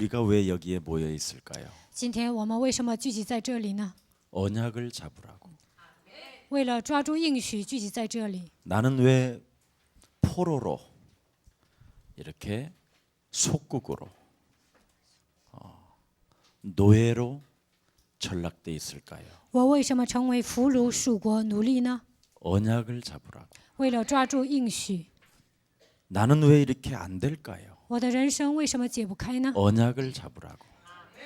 우리가 왜 여기에 모여 있을까요? 今天我们为什么聚集在这里呢？ 언약을 잡으라고. 为了抓住应许聚集在这里。 나는 왜 포로로 이렇게 속국으로 노예로 전락돼 있을까요? 我为什么成为俘虏属国奴隶呢？ 언약을 잡으라고. 为了抓住应许。 나는 왜 이렇게 안 될까요? 我的人生为什么解不开呢？ 언약을 잡으라고.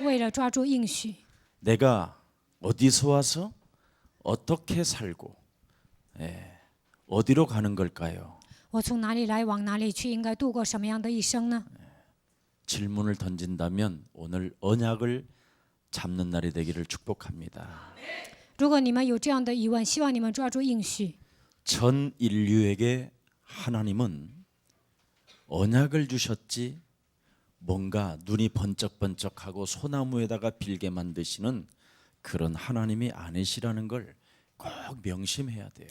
为了抓住应许。 내가 어디서 와서 어떻게 살고 어디로 가는 걸까요? 我从哪里来，往哪里去，应该度过什么样的一生呢？ 질문을 던진다면 오늘 언약을 잡는 날이 되기를 축복합니다. 如果你们有这样的疑问，希望你们抓住应许。 전 인류에게 하나님은 언약을 주셨지 뭔가 눈이 번쩍번쩍하고 소나무에다가 빌게 만드시는 그런 하나님이 아니시라는 걸 꼭 명심해야 돼요.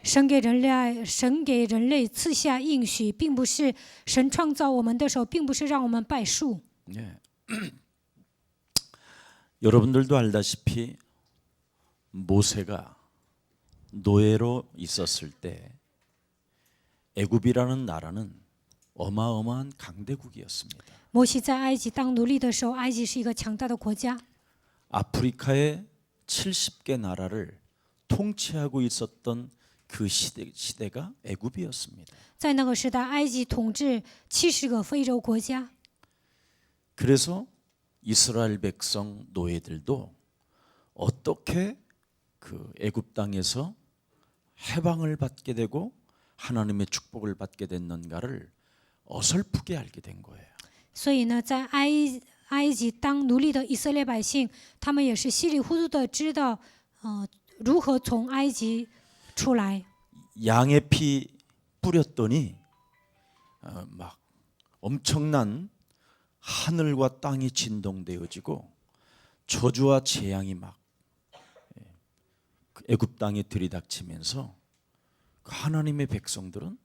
神给人类赐下应许，并不是神创造我们的时候，并不是让我们拜树。 예. 여러분들도 알다시피 모세가 노예로 있었을 때 애굽이라는 나라는 어마어마한 강대국이었습니다. 摩西在埃及当奴隶的时候，埃及是一个强大的国家。 아프리카의 70개 나라를 통치하고 있었던 그 시대가 애굽이었습니다. 在那个时代，埃及统治70个非洲国家。 그래서 이스라엘 백성 노예들도 어떻게 그 애굽 땅에서 해방을 받게 되고 하나님의 축복을 받게 됐는가를 어설프게 알게 된 거예요. 所以呢，在埃及当奴隶的以色列百姓，他们也是稀里糊涂的知道，如何从埃及出来。 양의 피 뿌렸더니 막 엄청난 하늘과 땅이 진동되어지고 저주와 재앙이 막 애굽 땅에 들이닥치면서 그 하나님의 백성들은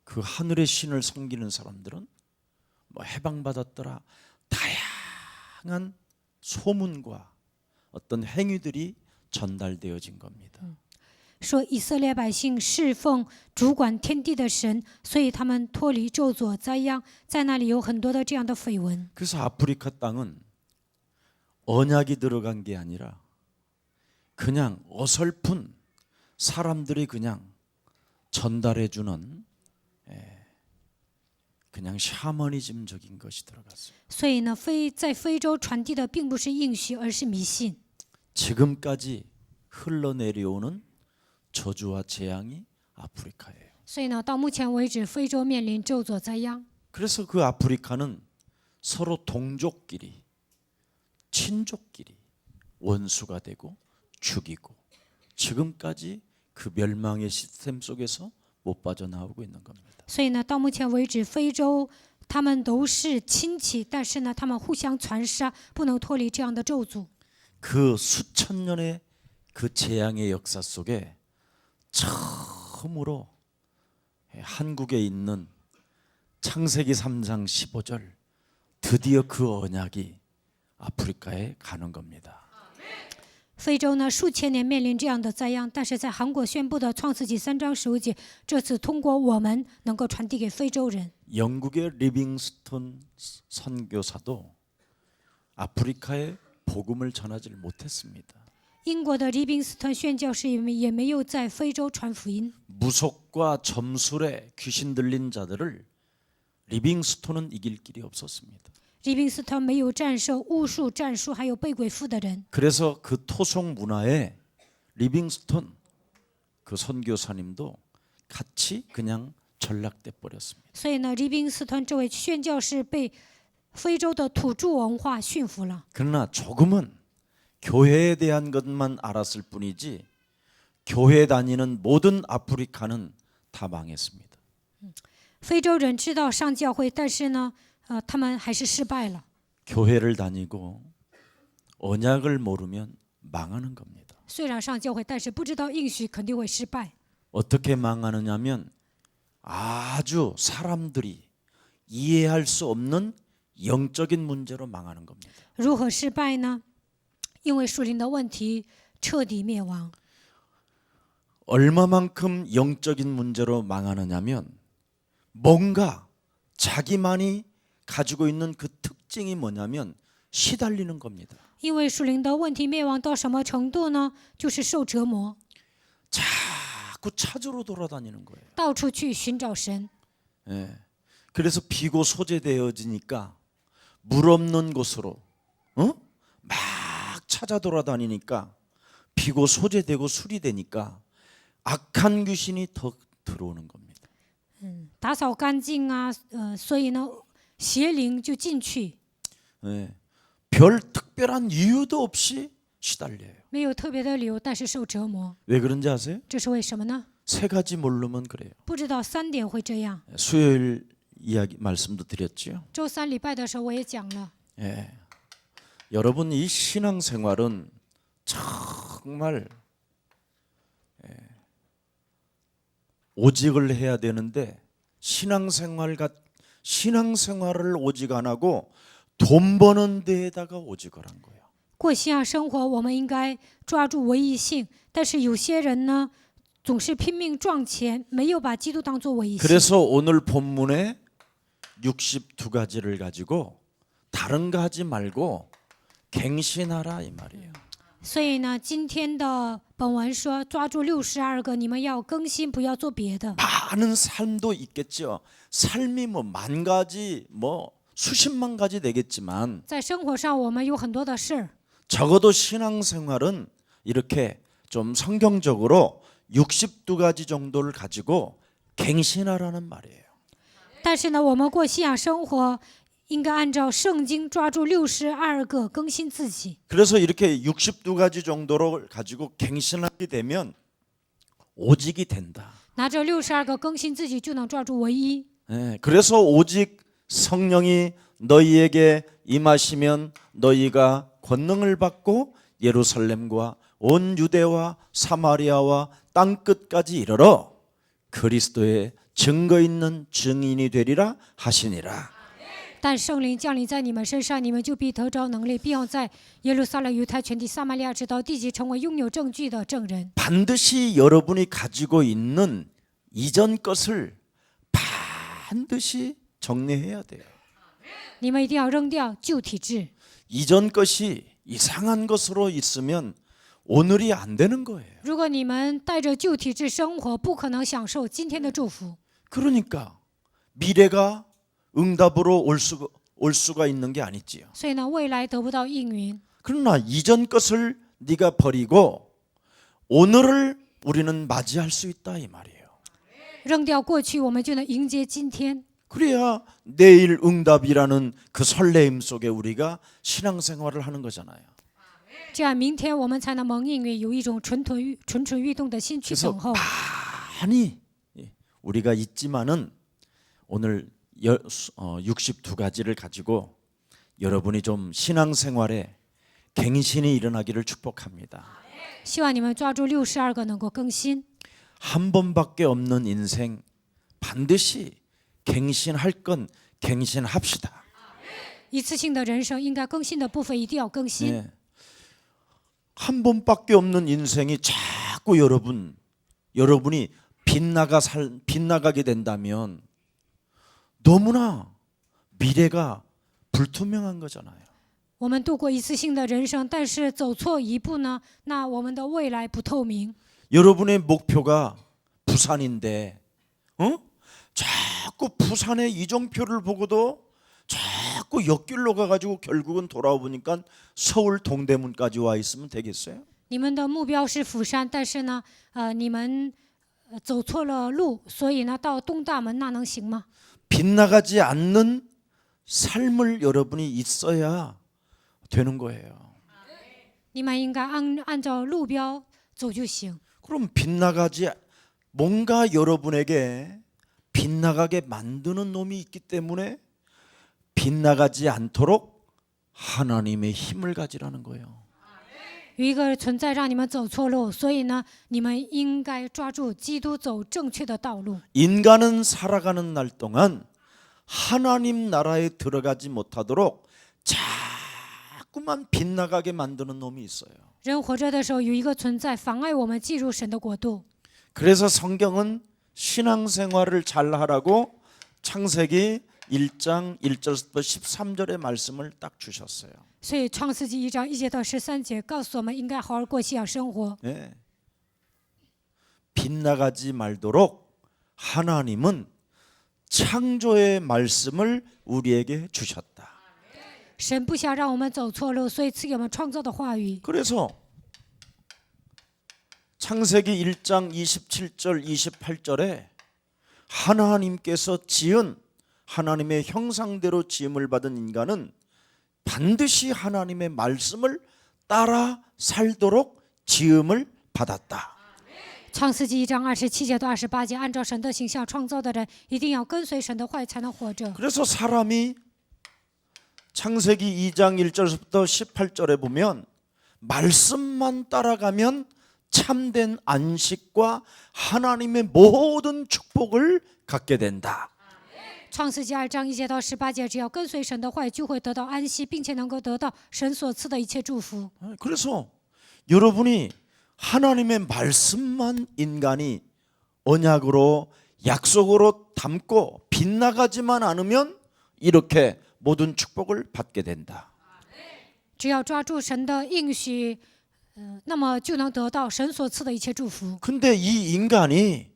그 하늘의 신을 섬기는 사람들은 뭐 해방받았더라 다양한 소문과 어떤 행위들이 전달되어진 겁니다. 说以色列百姓侍奉主管天地的神，所以他们脱离咒诅灾殃，在那里有很多的这样的绯闻。 그래서 아프리카 땅은 언약이 들어간 게 아니라 그냥 어설픈 사람들이 그냥 전달해주는 그냥 샤머니즘적인 것이 들어갔어요. 所以呢，在非洲传递的并不是应许，而是迷信。 지금까지 흘러내려오는 저주와 재앙이 아프리카예요. 所以呢，到目前为止，非洲面临咒诅灾殃。 그래서 그 아프리카는 서로 동족끼리, 친족끼리 원수가 되고 죽이고 지금까지 그 멸망의 시스템 속에서 못 빠져나오고 있는 겁니다. 所以呢，到目前为止，非洲他们都是亲戚，但是呢，他们互相残杀，不能脱离这样的咒诅。 그 수천 년의 그 재앙의 역사 속에 처음으로 한국에 있는 창세기 3장 15절 드디어 그 언약이 아프리카에 가는 겁니다. 非洲呢，数千年面临这样的灾殃，但是在韩国宣布的创世纪3章15节，这次通过我们能够传递给非洲人。 영국의 리빙스톤 선교사도 아프리카에 복음을 전하지 못했습니다. 英国的利宾斯特宣教士也没有在非洲传福音。 무속과 점술에 귀신 들린 자들을 리빙스톤은 이길 길이 없었습니다. 利宾斯特没有战胜巫术、战术还有被鬼附的人。 그래서 그 토속 문화에 리빙스톤 그 선교사님도 같이 그냥 전락돼 버렸습니다. 所以呢，利宾斯特这位宣教士被非洲的土著文化驯服了。 그러나 조금은 교회에 대한 것만 알았을 뿐이지 교회 다니는 모든 아프리카는 다 망했습니다. 非洲人知道上教会，但是呢，他们还是失败了。 교회를 다니고 언약을 모르면 망하는 겁니다. 虽然上教会，但是不知道应许，肯定会失败。 어떻게 망하느냐면 아주 사람들이 이해할 수 없는 영적인 문제로 망하는 겁니다. 如何失败呢？因为属灵的问题彻底灭亡。 얼마만큼 영적인 문제로 망하느냐면 뭔가 자기만이 가지고 있는 그 특징이 뭐냐면 시달리는 겁니다. 因为属灵的问题灭亡到什么程度呢？就是受折磨， 자꾸 찾으러 돌아다니는 거예요. 到处去寻找神。 예. 그래서 비고 소재되어지니까 물 없는 곳으로 막 찾아 돌아다니니까 비고 소재되고 수리되니까 악한 귀신이 더 들어오는 겁니다. 打扫干净啊，所以呢，邪灵就进去， 예. 별 특별한 이유도 없이 시달려요. 没有特别的理由，但是受折磨， 왜 그런지 아세요? 这是为什么呢？ 세 가지 모르면 그래요. 不知道3点会这样。 수요일 이야기 말씀도 드렸죠. 周3礼拜的时候我也讲了， 예. 여러분 이 신앙생활은 정말 오직을 해야 되는데 신앙생활을 오직 안 하고 돈 버는 데에다가 오직을 한 거예요. 过信仰生活我们应该抓住唯一性，但是有些人呢，总是拼命赚钱，没有把基督当作唯一性。 그래서 오늘 본문에 62가지를 가지고 다른 거 하지 말고 갱신하라 이 말이에요. 所以呢，今天的本文说，抓住62个，你们要更新，不要做别的。 많은 삶도 있겠죠. 삶이 뭐 만 가지 뭐 수십만 가지 되겠지만 在生活上，我们有很多的事儿， 적어도 신앙생활은 이렇게 좀 성경적으로 62가지 정도를 가지고 갱신하라는 말이에요. 但是呢，我们过信仰生活，应该按照圣经抓住62个，更新自己。 그래서 이렇게 62가지 정도로 가지고 갱신하게 되면 오직이 된다. 拿着62个更新自己，就能抓住唯一。 예, 그래서 오직 성령이 너희에게 임하시면 너희가 권능을 받고 예루살렘과 온 유대와 사마리아와 땅 끝까지 이르러 그리스도의 증거 있는 증인이 되리라 하시니라. 但圣灵降临在你们身上，你们就必得着能力，必要在耶路撒冷、犹太全地、撒玛利亚直到地极，成为拥有证据的证人。 반드시 여러분이 가지고 있는 이전 것을 반드시 정리해야 돼요. 你们一定要扔掉旧体制， 이전 것이 이상한 것으로 있으면 오늘이 안 되는 거예요. 如果你们带着旧体制生活，不可能享受今天的祝福。 그러니까 미래가 응답으로 올 수가 있는 게 아니지요. 所以呢，未来得不到应允。 그러나 이전 것을 네가 버리고 오늘을 우리는 맞이할 수 있다 이 말이에요. 扔掉过去，我们就能迎接今天。 그래야 내일 응답이라는 그 설레임 속에 우리가 신앙생활을 하는 거잖아요. 这样明天我们才能蒙应允，有一种蠢蠢欲动的心去 그래서 等候。 많이 우리가 있지만은 오늘 62가지를 가지고 여러분이 좀 신앙생활에 갱신이 일어나기를 축복합니다. 希望你们抓住62个，能够更新。 한 번밖에 없는 인생 반드시 갱신할 건 갱신합시다. 一次性的人生应该更新的部分一定要更新。 네. 한 번밖에 없는 인생이 자꾸 여러분이 빗나가게 된다면 너무나 미래가 불투명한 거잖아요. 我们度过一次性的人生，但是走错一步呢，那我们的未来不透明。 여러분의 목표가 부산인데, 자꾸 부산의 이정표를 보고도 자꾸 옆길로 가가지고 결국은 돌아와 보니까 서울 동대문까지 와 있으면 되겠어요? 你们的目标是釜山，但是呢，你们走错了路，所以呢，到东大门那能行吗？ 빗나가지 않는 삶을 여러분이 있어야 되는 거예요. 你们应该按照路标走就行。 그럼 뭔가 여러분에게 빗나가게 만드는 놈이 있기 때문에 빗나가지 않도록 하나님의 힘을 가지라는 거예요. 有一个存在让你们走错路，所以呢，你们应该抓住基督走正确的道路。 인간은 살아가는 날 동안 하나님 나라에 들어가지 못하도록 자꾸만 빗나가게 만드는 놈이 있어요. 人活着的时候有一个存在妨碍我们进入神的国度， 그래서 성경은 신앙생활을 잘하라고 창세기 1장 1절부터 13절의 말씀을 딱 주셨어요. 所以创世纪1章1节到13节告诉我们应该好好过信仰生活。 네. 빗나가지 말도록 하나님은 창조의 말씀을 우리에게 주셨다. 神不想让我们走错路，所以赐给我们创造的话语。 그래서 창세기 1장 27절 28절에 하나님께서 지은 하나님의 형상대로 지음을 받은 인간은 반드시 하나님의 말씀을 따라 살도록 지음을 받았다. 创世纪1章27节到28节，按照神的形象创造的人，一定要跟随神的话语才能活着。 그래서 사람이 창세기 2장 1절부터 18절에 보면 말씀만 따라가면 참된 안식과 하나님의 모든 축복을 갖게 된다. 创世纪2章1节到18节，只要跟随神的话语，就会得到安息，并且能够得到神所赐的一切祝福。 그래서 여러분이 하나님의 말씀만 인간이 언약으로 약속으로 담고 빗나가지만 않으면 이렇게 모든 축복을 받게 된다. 只要抓住神的应许，那么就能得到神所赐的一切祝福。 근데 이 인간이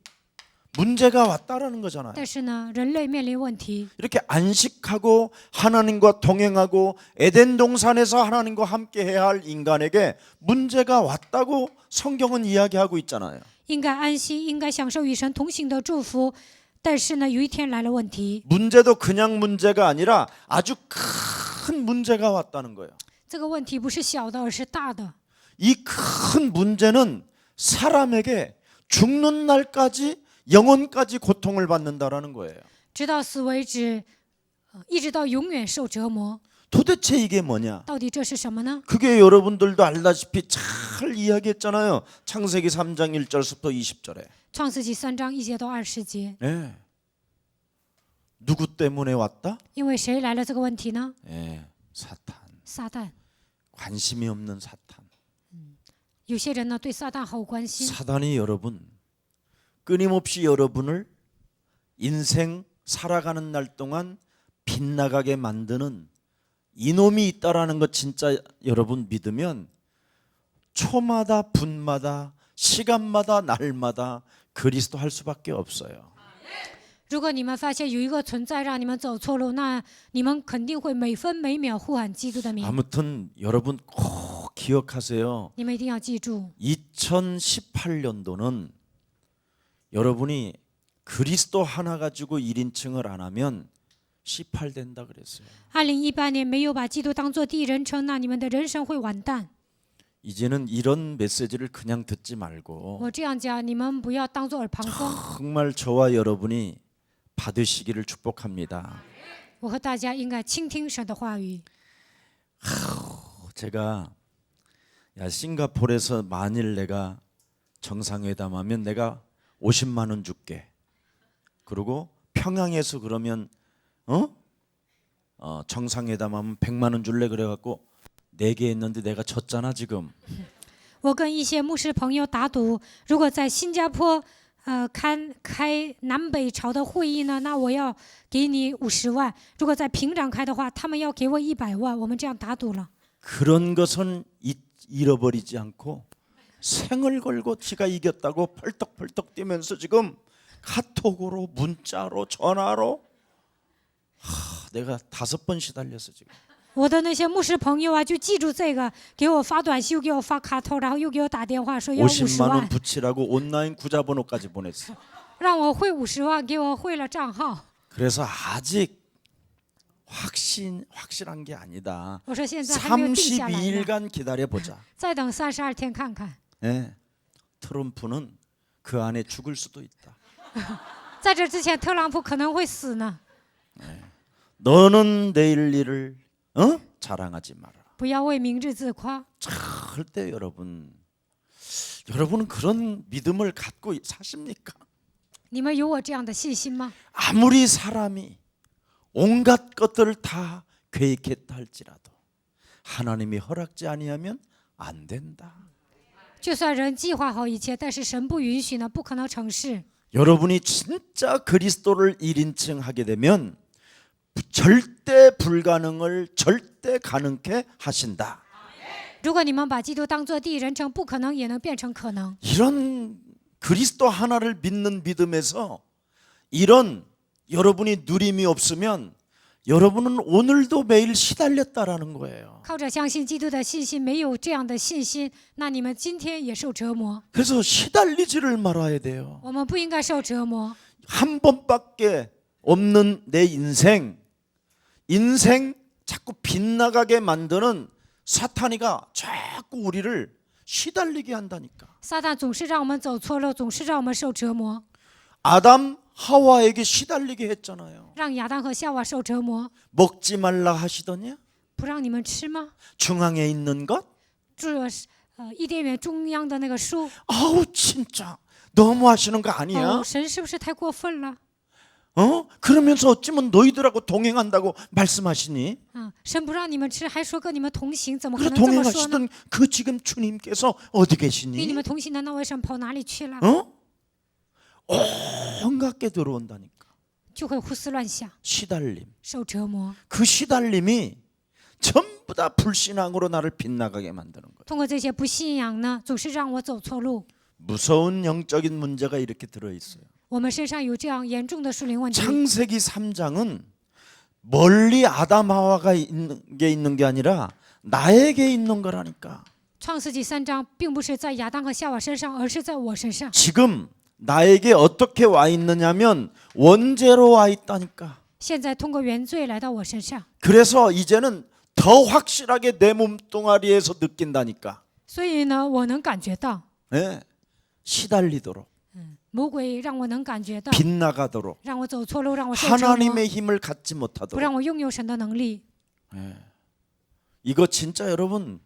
문제가 왔다라는 거잖아요. 但是呢，人类面临问题， 이렇게 안식하고 하나님과 동행하고 에덴 동산에서 하나님과 함께 해야 할 인간에게 문제가 왔다고 성경은 이야기하고 있잖아요. 应该安息，应该享受与神同行的祝福。但是呢，有一天来了问题， 문제도 그냥 문제가 아니라 아주 큰 문제가 왔다는 거예요. 这个问题不是小的，而是大的。 이 큰 문제는 사람에게 죽는 날까지 영원까지 고통을 받는다라는 거예요. 直到死为止，一直到永远受折磨。 도대체 이게 뭐냐? 到底这是什么呢？ 그게 여러분들도 알다시피 잘 이야기했잖아요. 창세기 3장 1절부터 20절에. 创世纪3章1节到20节， 네. 누구 때문에 왔다? 因为谁来了这个问题呢？ 네. 사탄. 撒旦。 관심이 없는 사탄. 有些人呢对撒旦毫无关心， 사단이 여러분 끊임없이 여러분을 인생 살아가는 날 동안 빗나가게 만드는 이놈이 있다라는 것 진짜 여러분 믿으면 초마다 분마다 시간마다 날마다 그리스도 할 수밖에 없어요. 如果你们发现有一个存在让你们走错路，那你们肯定会每分每秒呼喊基督的名。 아무튼 여러분 꼭 기억하세요. 你们一定要记住， 2018년도는 여러분이 그리스도 하나 가지고 1인칭을 안 하면 18 된다 그랬어요. 2018年没有把基督当作第一人称，那你们的人生会完蛋。 이제는 이런 메시지를 그냥 듣지 말고 我这样讲，你们不要当作耳旁风。 정말 저와 여러분이 받으시기를 축복합니다. 我和大家应该倾听神的话语。 제가 싱가포르에서 만일 내가 정상회담하면 내가 50만 원 줄게. 그리고 평양에서 그러면 정상회담하면 100만 원 줄래 그래갖고 4개 했는데 내가 졌잖아 지금. 我跟一些牧师朋友打赌，如果在新加坡开南北朝的会议呢，那我要给你50万；如果在平壤开的话，他们要给我100万。我们这样打赌了。 그런 것은 잃어버리지 않고 생을 걸고 지가 이겼다고 펄떡펄떡 뛰면서 지금 카톡으로 문자로 전화로 내가 5번 시달렸어 지금. 我的那些牧师朋友啊，就记住这个，给我发短信，又给我发卡头，然后又给我打电话说要50 50만 원 万， 붙이라고 온라인 구자번호까지 보냈어. 让我汇50万，给我汇了账号。 그래서 아직 확실한 게 아니다. 我说现在还没有定下来呢， 32일간 기다려 보자. 再等32天看看。 네. 트럼프는 그 안에 죽을 수도 있다. 在这之前，特朗普可能会死呢。 너는 내일 일을 자랑하지 마라. 不要为明日自夸。 절대 여러분은 그런 믿음을 갖고 사십니까? 你们有我这样的信心吗？ 아무리 사람이 온갖 것들을 다 계획했다 할지라도 하나님이 허락지 아니하면 안 된다. 就算人计划好一切，但是神不允许呢，不可能成事。 여러분이 진짜 그리스도를 1인칭 하게 되면 절대 불가능을 절대 가능케 하신다. 如果你们把基督当作第一人称，不可能也能变成可能。 이런 그리스도 하나를 믿는 믿음에서 이런 여러분이 누림이 없으면 여러분은 오늘도 매일 시달렸다라는 거예요. 靠着相信基督的信心，没有这样的信心，那你们今天也受折磨。 그래서 시달리지를 말아야 돼요. 我们不应该受折磨。 한 번밖에 없는 내 인생 자꾸 빗나가게 만드는 사탄이가 자꾸 우리를 시달리게 한다니까. 撒旦总是让我们走错路，总是让我们受折磨， 아담 하와에게 시달리게 했잖아요. 让亚当和夏娃受折磨， 먹지 말라 하시더냐? 不让你们吃吗？ 중앙에 있는 것? 这伊甸园中央的那个树， 아우 진짜 너무 하시는 거 아니야? 神是不是太过分了？ 그러면서 어찌면 너희들하고 동행한다고 말씀하시니? 神不让你们吃，还说跟你们同行，怎么可 그 能这么说呢？ 동행하시던 그 지금 주님께서 어디 与你 계시니? 们同行的那位神跑哪里去了？ 온갖 게 들어온다니까. 就会胡思乱想， 시달림. 受折磨。 그 시달림이 전부 다 불신앙으로 나를 빗나가게 만드는 거예요. 通过这些不信仰呢，总是让我走错路。 무서운 영적인 문제가 이렇게 들어있어요. 我们身上有这样严重的属灵问题。 창세기 3장은 멀리 아담 하와가 있는 게 아니라 나에게 있는 거라니까. 创世纪3章并不是在亚当和夏娃身上，而是在我身上。 지금 나에게 어떻게 와 있느냐면 원죄로 와 있다니까. 现在通过原罪来到我身上， 그래서 이제는 더 확실하게 내 몸뚱아리에서 느낀다니까. 所以呢，我能感觉到 네. 시달리도록 魔鬼让我能感觉到， 빗나가도록 让我走错路，让我受折磨， 하나님의 힘을 갖지 不 못하도록. 让我拥有神的能力。 이거 진짜 여러분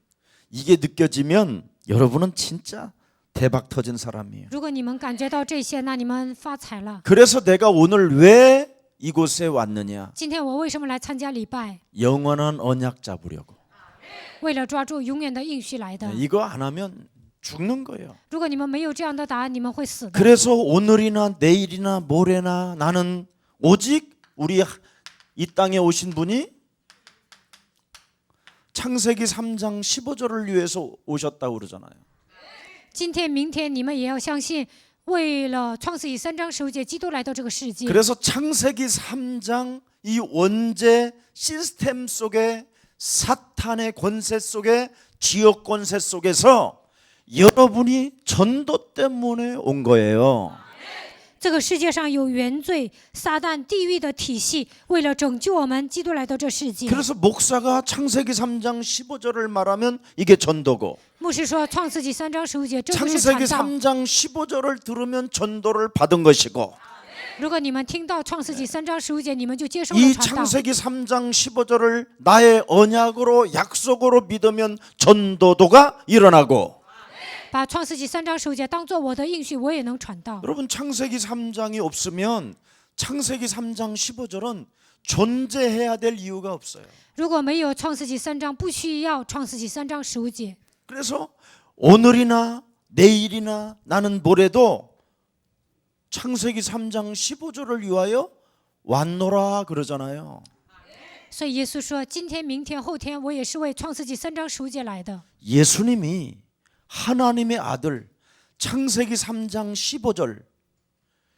이게 느껴지면 여러분은 진짜 대박 터진 사람이에요. 如果你们感觉到这些，那你们发财了。 그래서 내가 오늘 왜 이곳에 왔느냐? 今天我为什么来参加礼拜？ 영원한 언약 잡으려고. 为了抓住永远的应许来的。 이거 안 하면 죽는 거예요. 如果你们没有这样的答案，你们会死的。 그래서 오늘이나 내일이나 모레나 나는 오직 우리 이 땅에 오신 분이 창세기 3장 15절을 위해서 오셨다고 그러잖아요. 今天、明天，你们也要相信，为了创世纪3章15节，基督来到这个世界。 그래서 창세기 3장 이 원죄 시스템 속에 사탄의 권세 속에 지역 권세 속에서 여러분이 전도 때문에 온 거예요. 这个世界上有原罪、撒旦、地狱的体系，为了拯救我们，基督来到这世界。 그래서 목사가 창세기 3장 15절을 말하면 이게 전도고 牧师说，创世纪3章15节，这就是传 창세기 道。 3장 15절을 들으면 전도를 받은 것이고 如果你们听到创世纪3章15节，你们就接受 이 了传道。 창세기 3장 15절을 나의 언약으로 약속으로 믿으면 전도도가 일어나고 把创世纪3章15节当做我的应许，我也能传道。 여러분 창세기 3장이 없으면 창세기 3장 15절은 존재해야 될 이유가 없어요. 如果没有创世纪3章，不需要创世纪3章15节。 그래서 오늘이나 내일이나 나는 모레도 창세기 3장 15절을 위하여 왔노라 그러잖아요. 所以耶稣说，今天、明天、后天，我也是为创世纪3章15节来的。 예수님이 하나님의 아들 창세기 3장 15절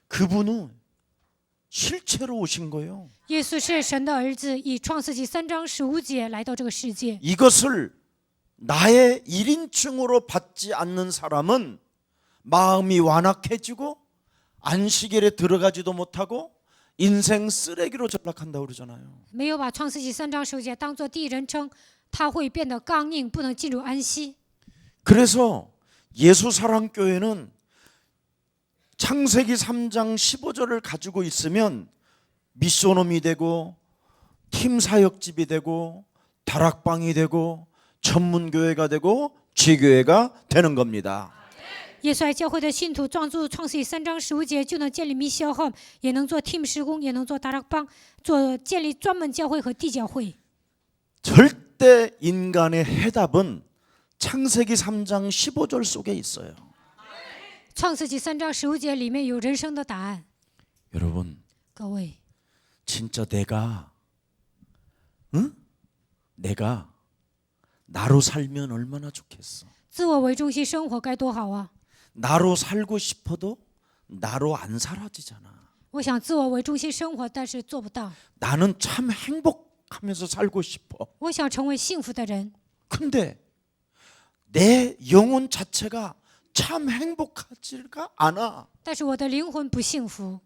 그분은 실체로 오신 거예요. 耶稣是神的儿子，以创世纪3章15节来到这个世界。 이것을 나의 1인칭으로 받지 않는 사람은 마음이 완악해지고 안식일에 들어가지도 못하고 인생 쓰레기로 전락한다고 그러잖아요. 没有把创世纪3章15节当作第一人称，他会变得刚硬，不能进入安息。 그래서 예수사랑교회는 창세기 3장 15절을 가지고 있으면 미션홈이 되고 팀 사역집이 되고 다락방이 되고 전문교회가 되고 지교회가 되는 겁니다. 耶稣爱教会的信徒抓住创世纪3章15节，就能建立密消号，也能做 team 施工，也能做다락방，建立专门教会和地教会。 절대 인간의 해답은 창세기 3장 15절 속에 있어요. 创世纪3章15节里面有人生的答案。 여러분, 各位， 진짜 내가 나로 살면 얼마나 좋겠어. 自我为中心生活该多好啊！ 나로 살고 싶어도 나로 안 사라지잖아. 我想自我为中心生活，但是做不到。 나는 참 행복하면서 살고 싶어. 我想成为幸福的人， 근데 내 영혼 자체가 참 행복하지가 않아. 但是我的灵魂不幸福，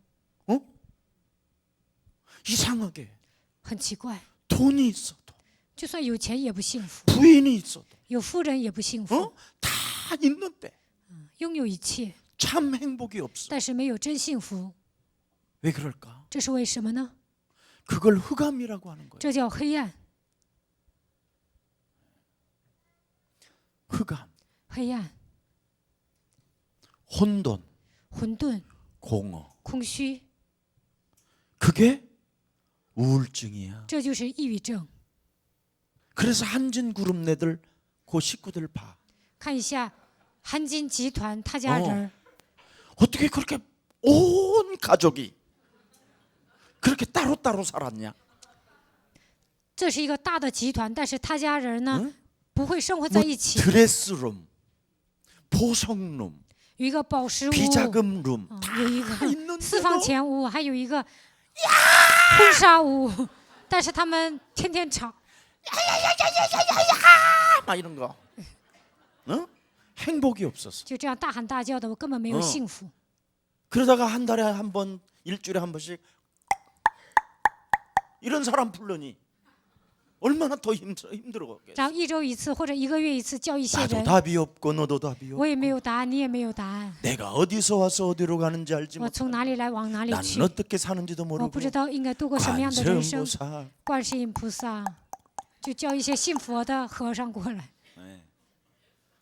이상하게 很奇怪。 돈이 있어도 就算有钱也不幸福， 부인이 있어도 有夫人也不幸福， 다 있는데 拥有一切， 참 행복이 없어. 但是没有真幸福， 왜 그럴까? 这是为什么呢？ 그걸 흑암이라고 하는 거예요. 这叫黑暗， 흑암, 黑暗， 혼돈, 混沌， 공허. 空虚， 그게 우울증이야. 这就是抑郁症。 그래서 한진그룹네들 그 식구들 봐. 看一下韩金集团他家人， 어떻게 그렇게 온 가족이 그렇게 따로따로 살았냐? 这是一个大的集团，但是他家人呢，不会生活在 뭐 一起。 드레스룸, 보석룸, 有一个宝石屋， 비자금룸 有一个 다 있는데도 私房钱屋，还有一个婚纱屋，但是他们天天吵， 막 이런 거. 응? 행복이 없었어. 就这样大喊大叫的，我根本没有幸福。 그러다가 한 달에 한 번, 일주일에 한 번씩 이런 사람 부르니 얼마나 더 힘들었겠어. 然后一周一次或者1个月一次叫一些 나도 人， 답이 없고 너도 답이 我 없고 也没有答案，你也没有答案， 내가 어디서 와서 어디로 가는지 알지 我 못하고 从哪里来往哪里 나는 去， 어떻게 사는지도 我 모르고 不知道应该度过什么样的人生。 관세음보살 观世音菩萨就叫一些信佛的和尚过来，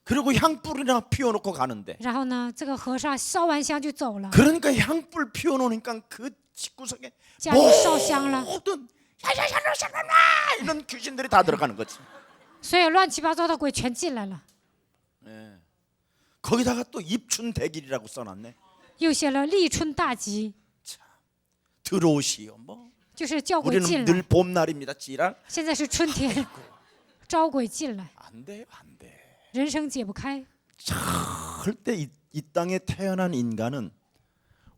그리고 향불이나 피워놓고 가는데 然后呢，这个和尚烧完香就走了， 그러니까 향불 피워놓으니까 그 집구석에 家里烧香了， 모든 야야야야야야 이런 귀신들이 다 들어가는 거지. 所以乱七八糟的鬼全进来了。 거기다가 또 입춘대길이라고 써놨네. 又写了立春大吉， 들어오시오 뭐. 就是叫鬼 우리는 进 늘 来。 봄날입니다. 지랄. 现在是春天，招鬼进来， 안 돼요, 안 돼. 人生解不开。 절대 이 땅에 태어난 인간은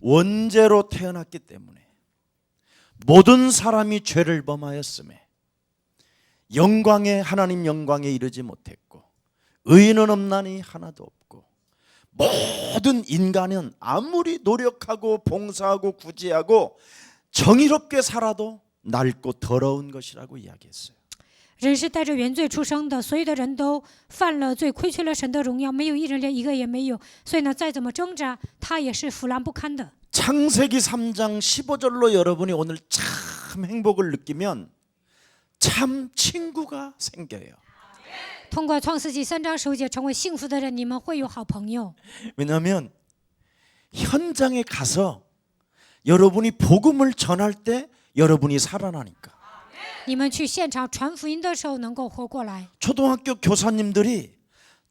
원죄로 태어났기 때문에 모든 사람이 죄를 범하였음에 하나님 영광에 이르지 못했고 의인은 없나니 하나도 없고 모든 인간은 아무리 노력하고 봉사하고 구제하고 정의롭게 살아도 낡고 더러운 것이라고 이야기했어요. 人是带着原罪出生的，所有的人都犯了罪，亏缺了神的荣耀，没有一人连一个也没有。所以呢，再怎么挣扎，他也是腐烂不堪的。 창세기 3장 15절로 여러분이 오늘 참 행복을 느끼면 참 친구가 생겨요. 通过创世纪3章15节成为幸福的人，你们会有好朋友。 왜냐하면 현장에 가서 여러분이 복음을 전할 때 여러분이 살아나니까. 你们去现场传福音的时候能够活过来。 초등학교 교사님들이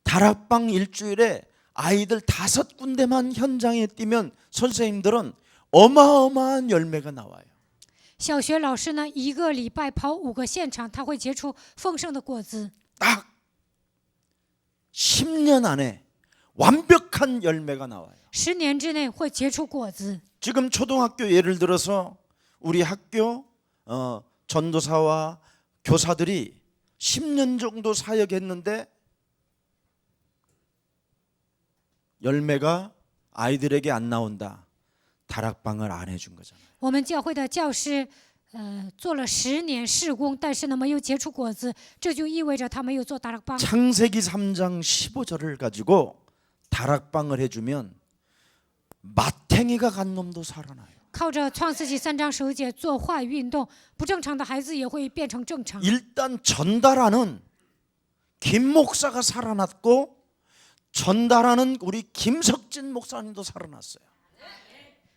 다락방 일주일에 아이들 5군데만 현장에 뛰면 선생님들은 어마어마한 열매가 나와요. 小学老师呢，1个礼拜跑5个现场，他会结出丰盛的果子。 딱 10년 안에 완벽한 열매가 나와요. 10年之内会结出果子。 지금 초등학교 예를 들어서 우리 학교 전도사와 교사들이 10년 정도 사역했는데 열매가 아이들에게 안 나온다. 다락방을 안 해준 거잖아요. 我们教会的教师，做了10年事工，但是呢没有结出果子，这就意味着他没有做大락방。 창세기 3장 15절을 가지고 다락방을 해주면 마탱이가 간 놈도 살아나요. 靠着创世纪3章15节做话语运动，不正常的孩子也会变成正常。 일단 전달하는 김 목사가 살아났고 전달하는 우리 김석진 목사님도 살아났어요.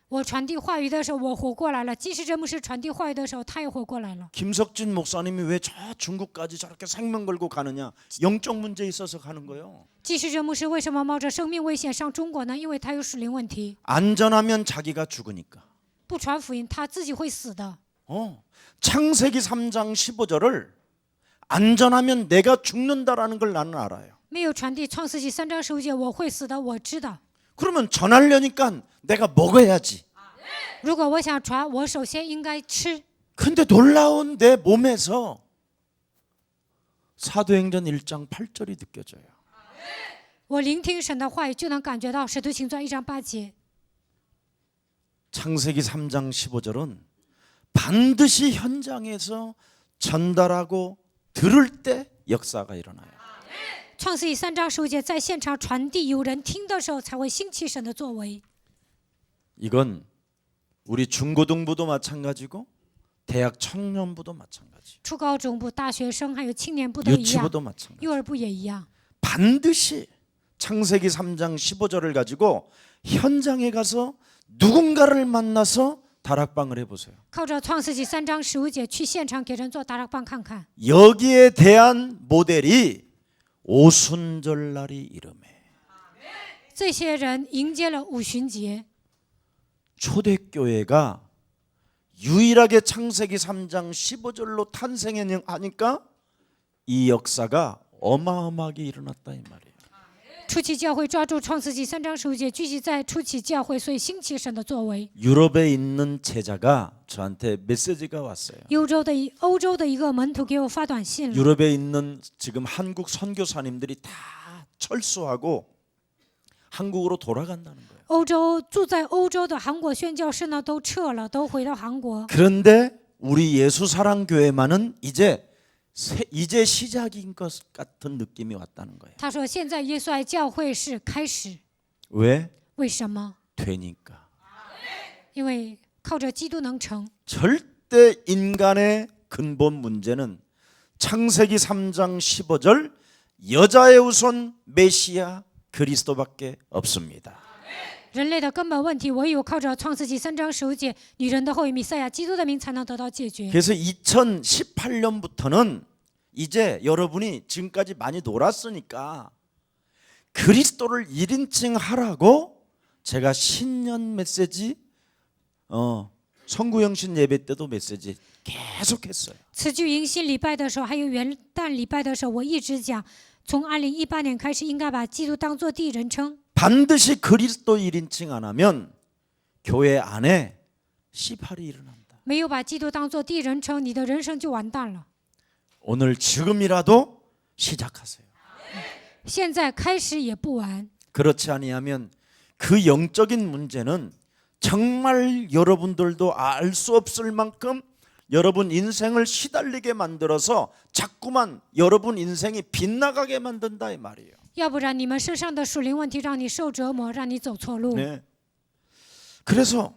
我传递话语的时候，我活过来了；金世珍牧师传递话语的时候，他也活过来了。 김석진 목사님이 왜 저 중국까지 저렇게 생명 걸고 가느냐? 영적 문제 있어서 가는 거예요. 金世珍牧师为什么冒着生命危险上中国呢？因为他有属灵问题， 안전하면 자기가 죽으니까. 不传福音他自己会死的。 창세기 3장 15절을 안전하면 내가 죽는다라는 걸 나는 알아요. 没有传递创世纪3章15节，我会死的，我知道。 그러면 전하려니까 내가 먹어야지. 如果我想传，我首先应该吃。 근데 놀라운 내 몸에서 사도행전 1장 8절이 느껴져요. 我聆听神的话语，就能感觉到《使徒行传》1章8节。 창세기 3장 15절은 반드시 현장에서 전달하고 들을 때 역사가 일어나요. 创世纪3章15节，在现场传递，有人听的时候，才会兴起神的作为。 이건 우리 중고등부도 마찬가지고 대학 청년부도 마찬가지. 初高中部、大学生还有青年部都一样， 유치부도 마찬가지. 幼儿部也一样。 반드시 창세기 3장 15절을 가지고 현장에 가서 누군가를 만나서 다락방을 해보세요. 靠着创世纪3章15节去现场给人做大棒看看。 여기에 대한 모델이 오순절날이 이름에 这些人迎接了五旬节。 초대교회가 유일하게 창세기 3장 15절로 탄생하니까 이 역사가 어마어마하게 일어났다 이 말이에요. 初期教会抓住创世纪3章15节，聚集在初期教会，所以兴起神的作为。 유럽에 있는 제자가 저한테 메시지가 왔어요. 欧洲的一个门徒给我发短信了。 유럽에 있는 지금 한국 선교사님들이 다 철수하고 한국으로 돌아간다는 거예요. 住在欧洲的韩国宣教士呢，都撤了，都回到韩国。 그런데 우리 예수사랑교회만은 이제 시작인 것 같은 느낌이 왔다는 거예요. 他说：“现在耶稣爱教会是开始， 왜? 为什么？ 되니까. 因为靠着基督能成。 절대 인간의 근본 문제는 창세기 3장 15절 여자의 우선 메시아 그리스도밖에 없습니다. 人类的根本问题，唯有靠着创世纪3章15节，女人的后裔弥赛亚基督的名才能得到解决。 그래서 2018년부터는 이제 여러분이 지금까지 많이 놀았으니까 그리스도를 1인칭 하라고 제가 신년 메시지 성구영신 예배 때도 메시지 계속했어요. 辞旧迎新礼拜的时候，还有元旦礼拜的时候，我一直讲，从2018年开始，应该把基督当作第一人称。 반드시 그리스도 1인칭 안 하면 교회 안에 씨팔이 일어난다. 没有把基督当作第一人称，你的人生就完蛋了。 오늘 지금이라도 시작하세요. 现在开始也不晚。 그렇지 아니하면 그 영적인 문제는 정말 여러분들도 알 수 없을 만큼 여러분 인생을 시달리게 만들어서 자꾸만 여러분 인생이 빗나가게 만든다 이 말이에요. 要不然你们身上的属灵问题让你受折磨，让你走错路。 네. 그래서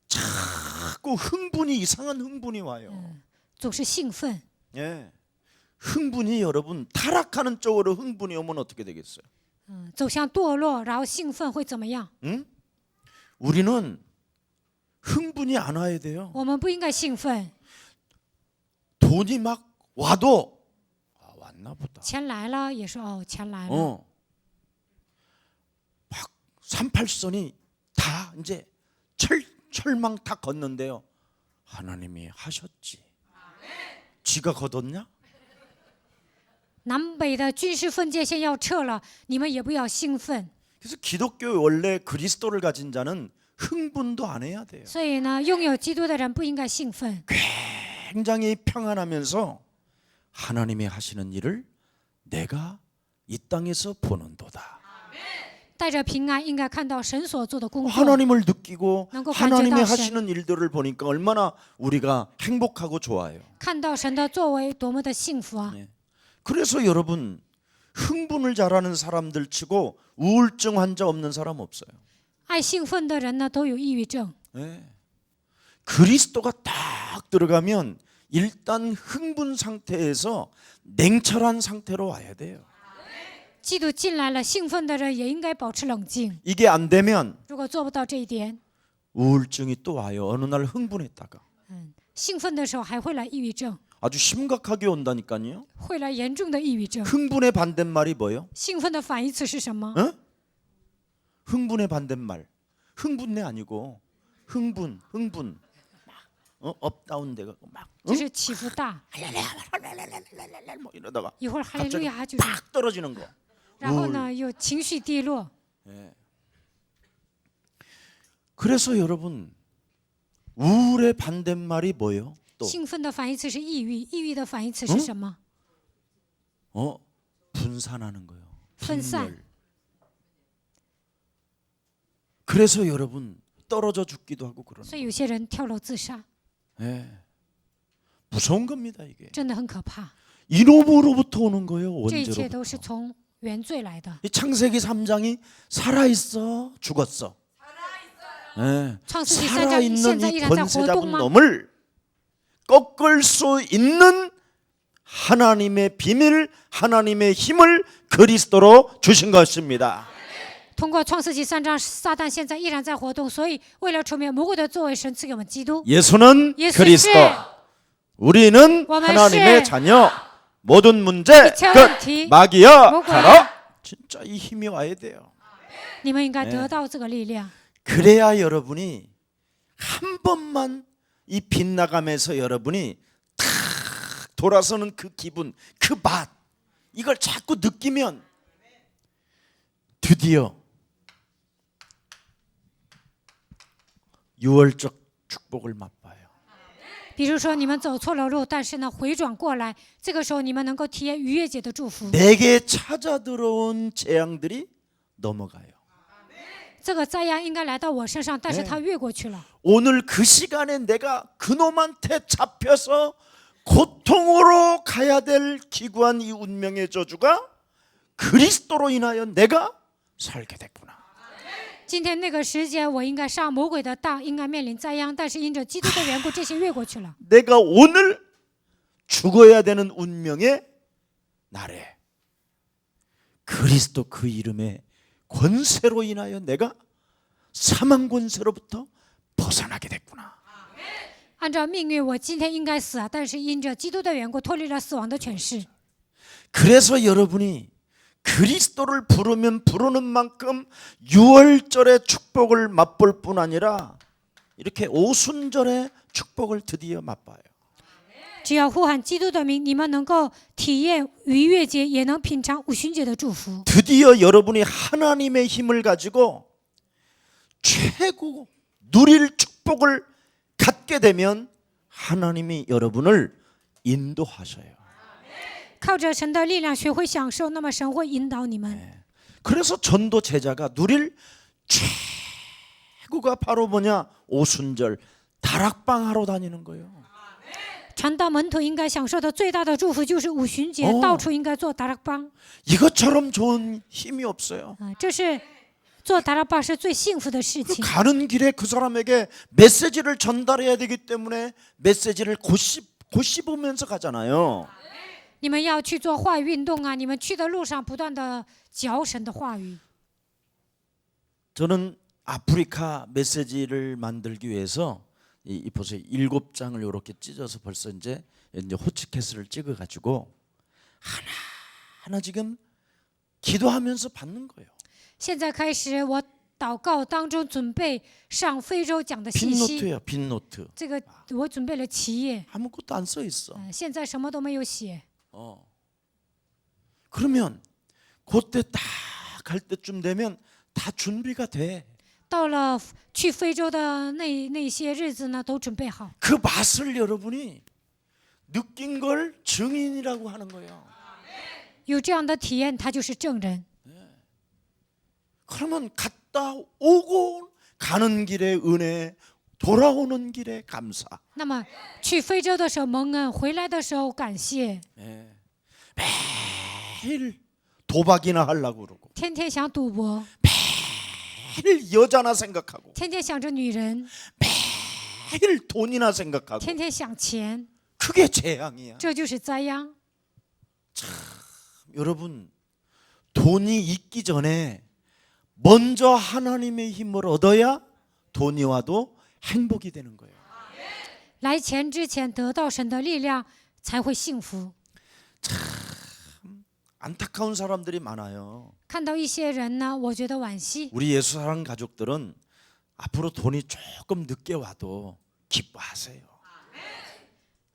자꾸 흥분이 이상한 흥분이 와요. 总是兴奋， 예. 흥분이 여러분 타락하는 쪽으로 흥분이 오면 어떻게 되겠어요? 走向堕落，然后兴奋会怎么样？ 응? 우리는 흥분이 안 와야 돼요. 我们不应该兴奋， 돈이 막 와도 왔나 보다. 钱来了也说哦，钱来了。 막 38선이 다 이제 철망 다 걷는데요. 하나님이 하셨지. 쥐가 걷었냐? 南北的军事分界线要撤了，你们也不要兴奋。 그래서 기독교 원래 그리스도를 가진 자는 흥분도 안 해야 돼요. 所以呢，拥有基督的人不应该兴奋， 굉장히 평안하면서 하나님이 하시는 일을 내가 이 땅에서 보는도다. 带着平安，应该看到神所做的工作。 하나님을 느끼고能够 하나님이 感觉到神。 하시는 일들을 보니까 얼마나 우리가 행복하고 좋아요. 看到神的作为多么的幸福啊！ 네. 그래서 여러분 흥분을 잘하는 사람들 치고 우울증 환자 없는 사람 없어요. 爱兴奋的人呢，都有抑郁症。 네. 그리스도가 딱 들어가면 일단 흥분 상태에서 냉철한 상태로 와야 돼요. 基督进来了，兴奋的人也应该保持冷静。 이게 안 되면 如果做不到这一点， 우울증이 또 와요. 어느 날 흥분했다가 兴奋的时候还会来抑郁症， 아주 심각하게 온다니까요. 会来严重的抑郁症。 흥분의 반대말이 뭐예요? 兴奋的反义词是什么？ 어? 흥분의 반대말. 흥분내 아니고 흥분. 업다운 데가 막 就是起伏大， 뭐 이러다가 一会儿哈利路 갑자기 亚就是， 팍 떨어지는 거. 然后呢又情绪低落。 그래서 여러분 우울의 반대말이 뭐예요? 또 兴奋的反义词是抑郁，抑郁的反义词是什么？ 분산하는 거예요. 分散。 분열. 그래서 여러분 떨어져 죽기도 하고 그러는 所以有些人跳楼自杀， 예. 무서운 겁니다 이게. 真的很可怕。 이놈으로부터 오는 거예요. 这一切都是 원죄로부터. 从原罪来的。 이 창세기 3장이 살아있어 죽었어. 예. 창세기 3장 现 살아있는 在 이 依然在 권세 活动 잡은 吗？ 놈을 꺾을 수 있는 하나님의 비밀, 하나님의 힘을 그리스도로 주신 것입니다. 通过创世纪3章，撒旦现在依然在活动，所以为了除灭魔鬼的作为，神赐给我们基督。 예수는 예수 그리스도, 우리는 워먼 하나님의 씨. 자녀. 모든 문제 이차 끝. 원티. 마귀야 뭐고요? 가라. 진짜 이 힘이 와야 돼요. 你们应该得到这个力量， 그래야 여러분이 한 번만 이 빗나감에서 여러분이 탁 돌아서는 그 기분, 그 맛, 이걸 자꾸 느끼면 드디어 유월적 축복을 맛봐요. 比如说你们走错了路，但是呢回转过来，这个时候你们能够体验逾越节的祝福。 내게 찾아 들어온 재앙들이 넘어가요. 这个灾殃应该来到我身上，但是它越过去了。 오늘 그 시간에 내가 그놈한테 잡혀서 고통으로 가야 될 기구한 이 운명의 저주가 그리스도로 인하여 내가 살게 됐구나. 今天那个时间，我应该上魔鬼的当，应该面临灾殃，但是因着基督的缘故，这些越过去了。 내가 오늘 죽어야 되는 운명의 날에 그리스도 그 이름의 권세로 인하여 내가 사망 권세로부터 벗어나게 됐구나. 按照命运，我今天应该死啊，但是因着基督的缘故，脱离了死亡的权势。 그래서 여러분이 그리스도를 부르면 부르는 만큼 유월절의 축복을 맛볼 뿐 아니라 이렇게 오순절의 축복을 드디어 맛봐요. 只要呼喊基督的名，你们能够体验逾越节，也能品尝五旬节的祝福。 드디어 여러분이 하나님의 힘을 가지고 최고 누릴 축복을 갖게 되면 하나님이 여러분을 인도하셔요. 靠着神的力量学会享受，那么神会引导你们。 그래서 전도 제자가 누릴 최고가 바로 뭐냐? 오순절 다락방 하러 다니는 거예요. 传道门徒应该享受的最大的祝福就是五旬节，到处应该做达拉邦。 이것처럼 좋은 힘이 없어요. 这是做达拉邦是最幸福的事 그 情。 가는 길에 그 사람에게 메시지를 전달해야 되기 때문에 메시지를 고씹으면서 가잖아요. 你们要去做话语运动啊！你们去的路上不断的嚼神的话语。 저는 아프리카 메시지를 만들기 위해서 이 보세요. 7장을 이렇게 찢어서 벌써 이제 호치케스를 찍어가지고 하나 지금 기도하면서 받는 거예요. 现在开始，我祷告当中准备上非洲讲的信息。 빈노트예요. 빈노트. 这个我准备了7页， 아무것도 안 써 있어. 现在什么都没有写。 그러면 그때 딱 갈 때쯤 되면 다 준비가 돼. 到了去非洲的那些日子呢，都准备好。 그 맛을 여러분이 느낀 걸 증인이라고 하는 거예요. 有这样的体验，他就是证人。 그러면 갔다 오고 가는 길에 은혜, 돌아오는 길에 감사. 那么去非洲的时候蒙恩，回来的时候感谢， 매일 도박이나 하려고 그러고 天天想赌博， 매일 여자나 생각하고 天天想着女人， 매일 돈이나 생각하고 天天想钱， 그게 재앙이야. 这就是灾殃。 여러분 돈이 있기 전에 먼저 하나님의 힘을 얻어야 돈이 와도 행복이 되는 거예요. 来钱之前得到神的力量，才会幸福。 안타까운 사람들이 많아요. 看到一些人呢，我觉得惋惜。 우리 예수사랑 가족들은 앞으로 돈이 조금 늦게 와도 기뻐하세요.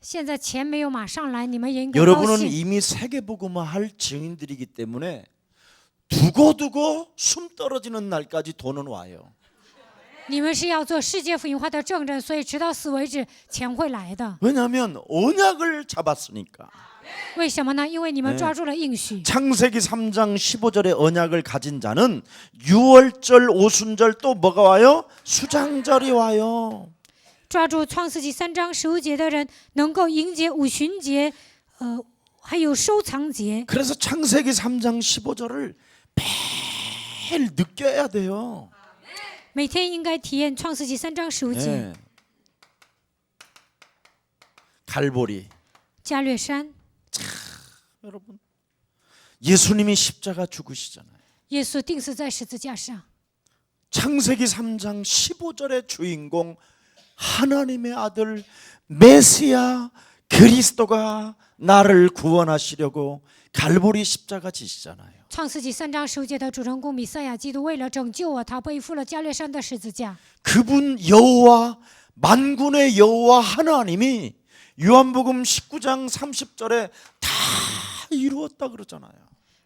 现在钱没有马上来，你们也应该高 여러분은 兴。 이미 세계복음화 할 증인들이기 때문에 두고두고 숨 떨어지는 날까지 돈은 와요. 你们是要做世界福音化的证人，所以直到死为止，钱会来的。 왜냐하면 언약을 잡았으니까. 为什么呢？因为你们抓住了应许。 창세기 3장 15절의 언약을 가진 자는 유월절, 오순절 또 뭐가 와요? 수장절이 와요. 抓住创世纪3章15节的人，能够迎接五旬节，还有收藏节。 그래서 창세기 3장 15절을 매일 느껴야 돼요. 每天应该体验创世纪3章15节。 네. 갈보리. 加略山， 여러분, 예수님이 십자가 죽으시잖아요. 耶稣钉死在十字架上。 창세기 3장 15절의 주인공 하나님의 아들 메시아 그리스도가 나를 구원하시려고 갈보리 십자가 지시잖아요. 创世纪3章15节的主人公弥赛亚基督为了拯救我，他背负了加略山的十字架。 그분 여호와 만군의 여호와 하나님이 요한복음 19장 30절에 다 이루었다 그러잖아요.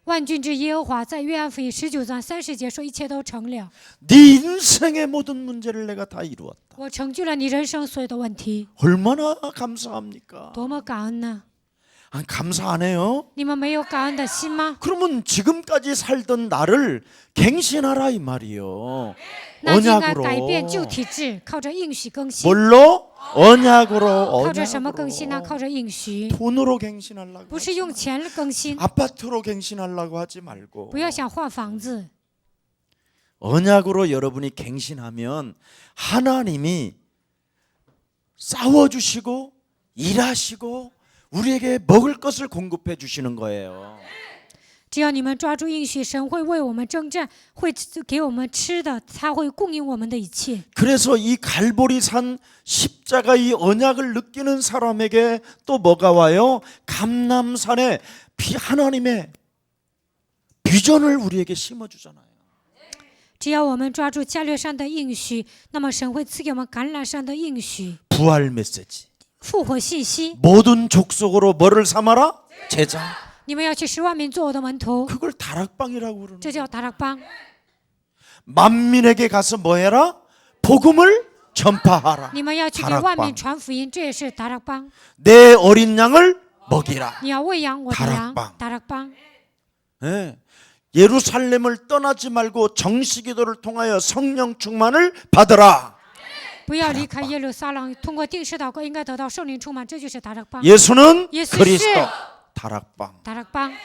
万军之耶和华在约翰福音19章30节说：“一切都成了， 네 인생의 모든 문제를 내가 다 이루었다. 我成就了你人生所有的问题。 얼마나 감사합니까? 多么感恩呢！ 아, 감사 안 해요? 你们没有感恩的心吗？ 그러면 지금까지 살던 나를 갱신하라 이 말이요. 那就应该 언약으로. 改变旧体质，靠着应许更新。 뭘로? 언약으로. 靠着什么更新呢？靠着应许， 돈으로 갱신하려고. 不是用钱更新。 아파트로 갱신하려고 하지 말고. 不要想换房子， 언약으로 여러분이 갱신하면 하나님이 싸워주시고 일하시고 우리에게 먹을 것을 공급해 주시는 거예요. 只要你们抓住应许，神会为我们征战，会给我们吃的，他会供应我们的一切。 그래서 이 갈보리산 십자가 이 언약을 느끼는 사람에게 또 뭐가 와요? 감람산에 하나님의 비전을 우리에게 심어주잖아요. 只要我们抓住加略山的应许，那么神会赐给我们橄榄山的应许， 부활 메시지. 复活信息。 모든 족속으로 뭐를 삼아라? 제자. 你们要去10万民做我的门徒， 그걸 다락방이라고 그러는 这 거예요. 叫达拉邦。 만민에게 가서 뭐 해라? 복음을 전파하라. 你们要去给万民传福音，这也是达拉邦。 내 어린 양을 먹이라. 你要喂养我的羊， 다락방 达拉邦。 네. 예루살렘을 떠나지 말고 정식기도를 통하여 성령 충만을 받으라. 不要离开耶路撒冷，通过定时祷告应该得到圣灵充满，这就是达拉邦。 예수는 예수 그리스도. 씨. 다락방. 达拉邦。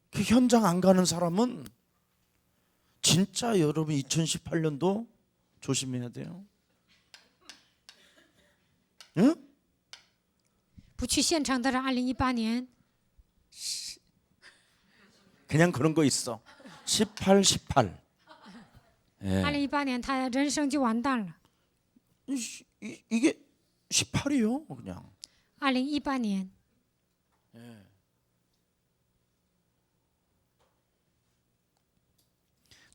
그 현장 안 가는 사람은 진짜 여러분 2018년도 조심해야 돼요. 응? 不去现场的人，2018年 그냥 그런 거 있어. 18, 18. 예. 2018年他人生就完蛋了。 이게 18이요, 그냥. 2018年，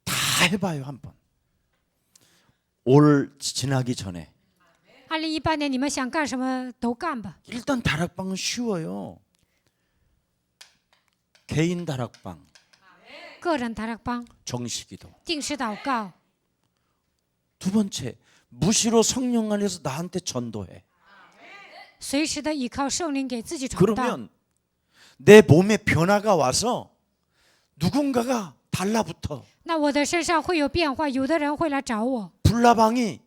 다 해봐요 한번. 올 지나기 전에. 2018年你们想干什么都干吧。 일단 다락방은 쉬워요. 개인 다락방, 个人达拉邦， 정식기도. 定时祷告。 두 번째, 무시로 성령 안에서 나한테 전도해. 随时的依靠圣灵给自己传道。 그러면 내 몸에 변화가 와서 누군가가 달라붙어. 那我的身上会有变化，有的人会来找我。 불나방이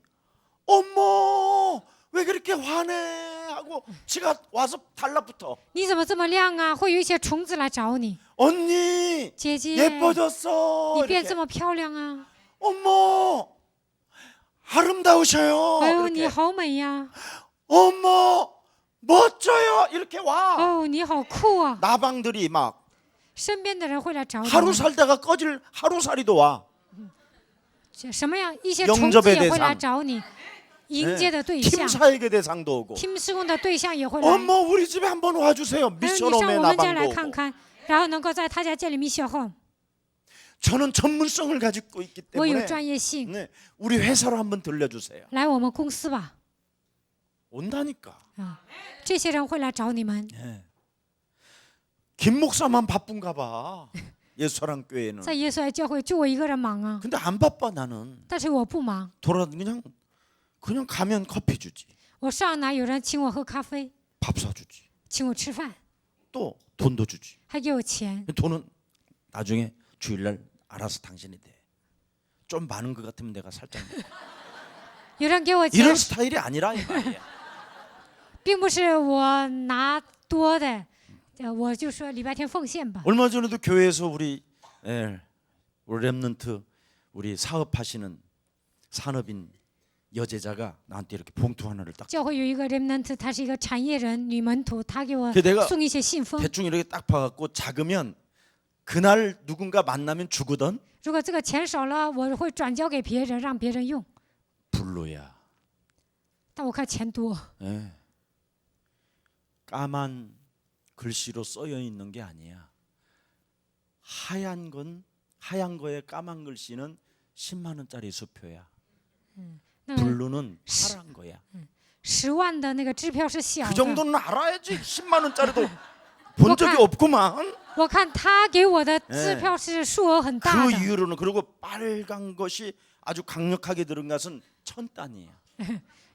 어머 왜 그렇게 화내 하고 지가 와서 달라붙어. 你怎么这么亮啊？会有一些虫子来找你。 언니 姐姐， 예뻐졌어. 你变 이렇게. 这么漂亮啊！ 어머 아름다우셔요. 哎呦，你 이렇게. 好美呀！ 어머 멋져요. 이렇게 와. 哦，你好酷啊！ 나방들이 막身边的人会来找你 하루 们， 살다가 꺼질 하루살이도 와. 什么样一些虫子 영접의 也会来 대상 找你，迎接的对 팀 象， 사역의 대상도 오고. 팀施工的对象也会来。 어머 우리 집에 한번 와주세요. 还有你 미션 上 오메 我们家来 나방도 看 오고. 看，然后能够在他家建立密小后， 저는 전문성을 가지고 있기 我有 때문에 专业性， 네, 우리 회사로 한번 들려주세요. 来我们公司吧， 온다니까. 这些人会来找你们。 네. 김 목사만 바쁜가 봐. 예수사랑 교회는. 在耶稣爱教会就我一个人忙啊， 근데 안 바빠 나는. 但是我不忙， 돌아 그냥 가면 커피 주지. 我上哪有人请我喝咖啡， 밥 사주지. 请我吃饭， 또 돈도 주지. 还给我钱。 돈은 나중에 주일날 알아서 당신이 돼. 좀 많은 것 같으면 내가 살짝 먹어. 有人给我钱 이런 ， 스타일이 아니라 이 말이야. 并不是我拿多的，我就说礼拜天奉献吧。 얼마 전에도 교회에서 우리 랩넌트 우리 사업하시는 산업인 여제자가 나한테 이렇게 봉투 하나를 딱 教会有一个 remnant， 她是一个产业人女门徒，她给我 그내가 送一些信封。 대충 이렇게 딱 봐갖고 작으면 그날 누군가 만나면 주거든. 如果这个钱少了，我会转交给别人，让别人用。 블루야. 但我看钱多， 예. 까만 글씨로 써여 있는 게 아니야. 하얀 거에 까만 글씨는 10만 원짜리 수표야. 那 블루는 파란 거야. 10万的那个支票是小 그 的。 정도는 알아야지. 10만 원짜리도 본 적이 없구만. 我看他给我的支票是数额很大 그 的， 이후로는 그리고 빨간 것이 아주 강력하게 들은 것은 1000단이야.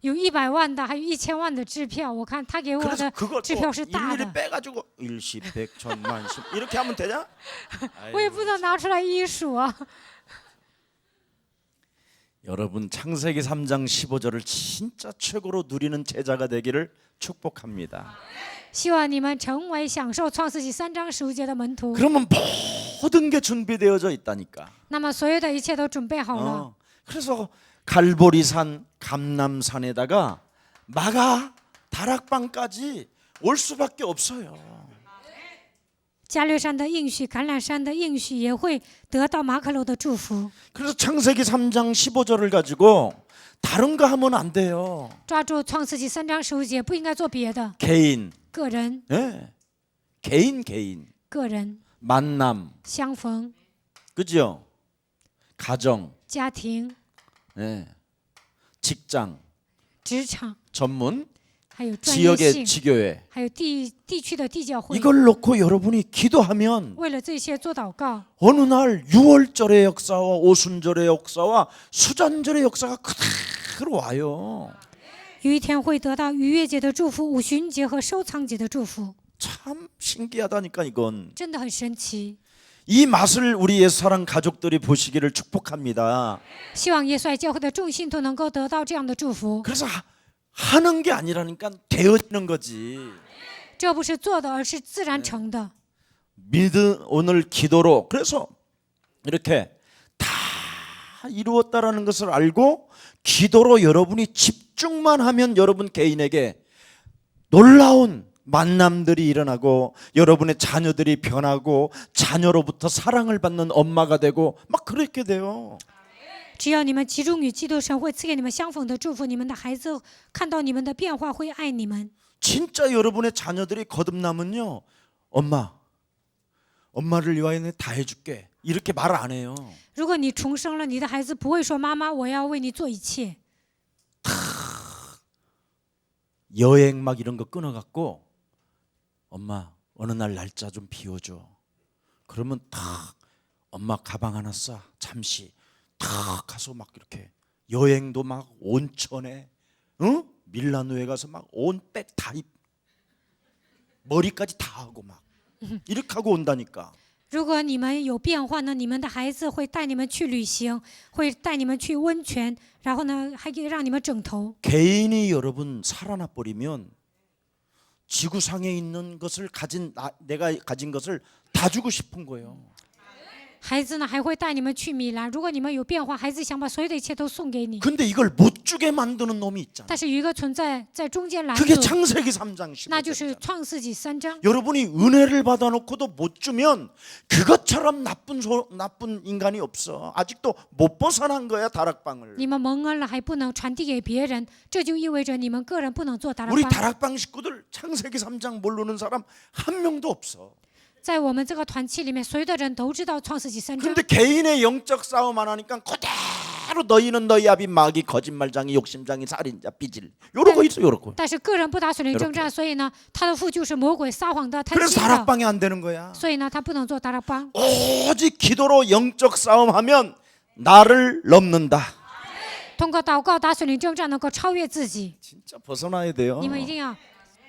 有100万的，还有1000万的支票。我看他给我 그래서 的 그걸 支 또 票是大 일일이 的， 빼가지고 10, 100, 1000만, 10 이렇게 하면 되냐? 我也不能拿出来一数啊。 여러분 창세기 3장 15절을 진짜 최고로 누리는 제자가 되기를 축복합니다. 希望你们成为享受创世纪3章15节的门徒。 그러면 모든 게 준비되어져 있다니까. 那么所有的一切都准备好了。 그래서 갈보리산 감람산에다가 마가 다락방까지 올 수밖에 없어요. 加略山的应许，橄榄山的应许也会得到马可楼的祝福。 그래서 창세기 3장 15절을 가지고 다른 거 하면 안 돼요. 抓住创世纪3章15节，不应该做别的。 개인, 个人， 예. 개인, 个人 만남, 相逢， 그죠? 가정, 家庭、 예. 직장, 职场， 전문, 还有专业 지역의 性， 지교회 还有地区的地教会。 이걸 놓고 여러분이 기도하면 为了这些做祷告， 어느 날 6월절의 역사와 오순절의 역사와 수잔절의 역사가 그대로 와요. 有一天会得到逾越节的祝福、五旬节和收藏节的祝福， 참 신기하다니까 이건. 真的很神奇。 이 맛을 우리 예수사랑 가족들이 보시기를 축복합니다. 希望耶稣爱教会的众信徒能够得到这样的祝福。 그래서 하는 게 아니라니까 되어지는 거지. 这不是做的，而是自然成的。 오늘 기도로 그래서 이렇게 다 이루었다라는 것을 알고 기도로 여러분이 집중만 하면 여러분 개인에게 놀라운 만남들이 일어나고 여러분의 자녀들이 변하고 자녀로부터 사랑을 받는 엄마가 되고 막 그렇게 돼요. 只要你们集中于基督，神会赐给你们相逢的祝福。你们的孩子看到你们的变化，会爱你们。 진짜 여러분의 자녀들이 거듭나면요, 엄마를 위하여 내가 다 해줄게 이렇게 말 안 해요. 如果你重生了，你的孩子不会说：“妈妈，我要为你做一切。 여행 막 이런 거 끊어갖고 엄마 어느 날 날짜 좀 비워줘. 그러면 탁 엄마 가방 하나 싸 잠시 탁 가서 막 이렇게 여행도 막 온천에 밀라노에 가서 막 온 백 다 머리까지 다 하고 막 이렇게 하고 온다니까. 如果你们有变化呢，你们的孩子会带你们去旅行，会带你们去温泉，然后呢，还可以让你们整头。 개인이 여러분 살아나 버리면 지구상에 있는 것을 내가 가진 것을 다 주고 싶은 거예요. 孩子呢还会带你们去米兰。如果你们有变化，孩子想把所有的一切都送给你。 근데 이걸 못 주게 만드는 놈이 있잖아. 但是有一个存在在中间拦 그게 阻， 창세기 3장 那就是 15절. 创世纪3章。 여러분이 은혜를 받아놓고도 못 주면 그것처럼 나쁜 인간이 없어. 아직도 못 벗어난 거야 다락방을. 你们蒙恩了还不能传递给别人，这就意味着你们个人不能做达拉 우리 邦。 다락방 식구들 창세기 3장 모르는 사람 한 명도 없어. 在我们这个团契里面，所有的人都知道创世纪3章。 근데 개인의 영적 싸움 안 하니까 그대로 너희는 너희 아비 마귀 거짓말장이 욕심장이 살인자 삐질 요러고 있어 요러고. 但是个人不打属灵征战，所以呢，他的父就是魔鬼、撒谎的、贪 그래서 心的， 다락방이 안 되는 거야. 所以呢，他不能做达拉邦。 오직 기도로 영적 싸움하면 나를 넘는다. 通过祷告打属灵征战，能够超越自己。 진짜 벗어나야 돼요. 你们一定要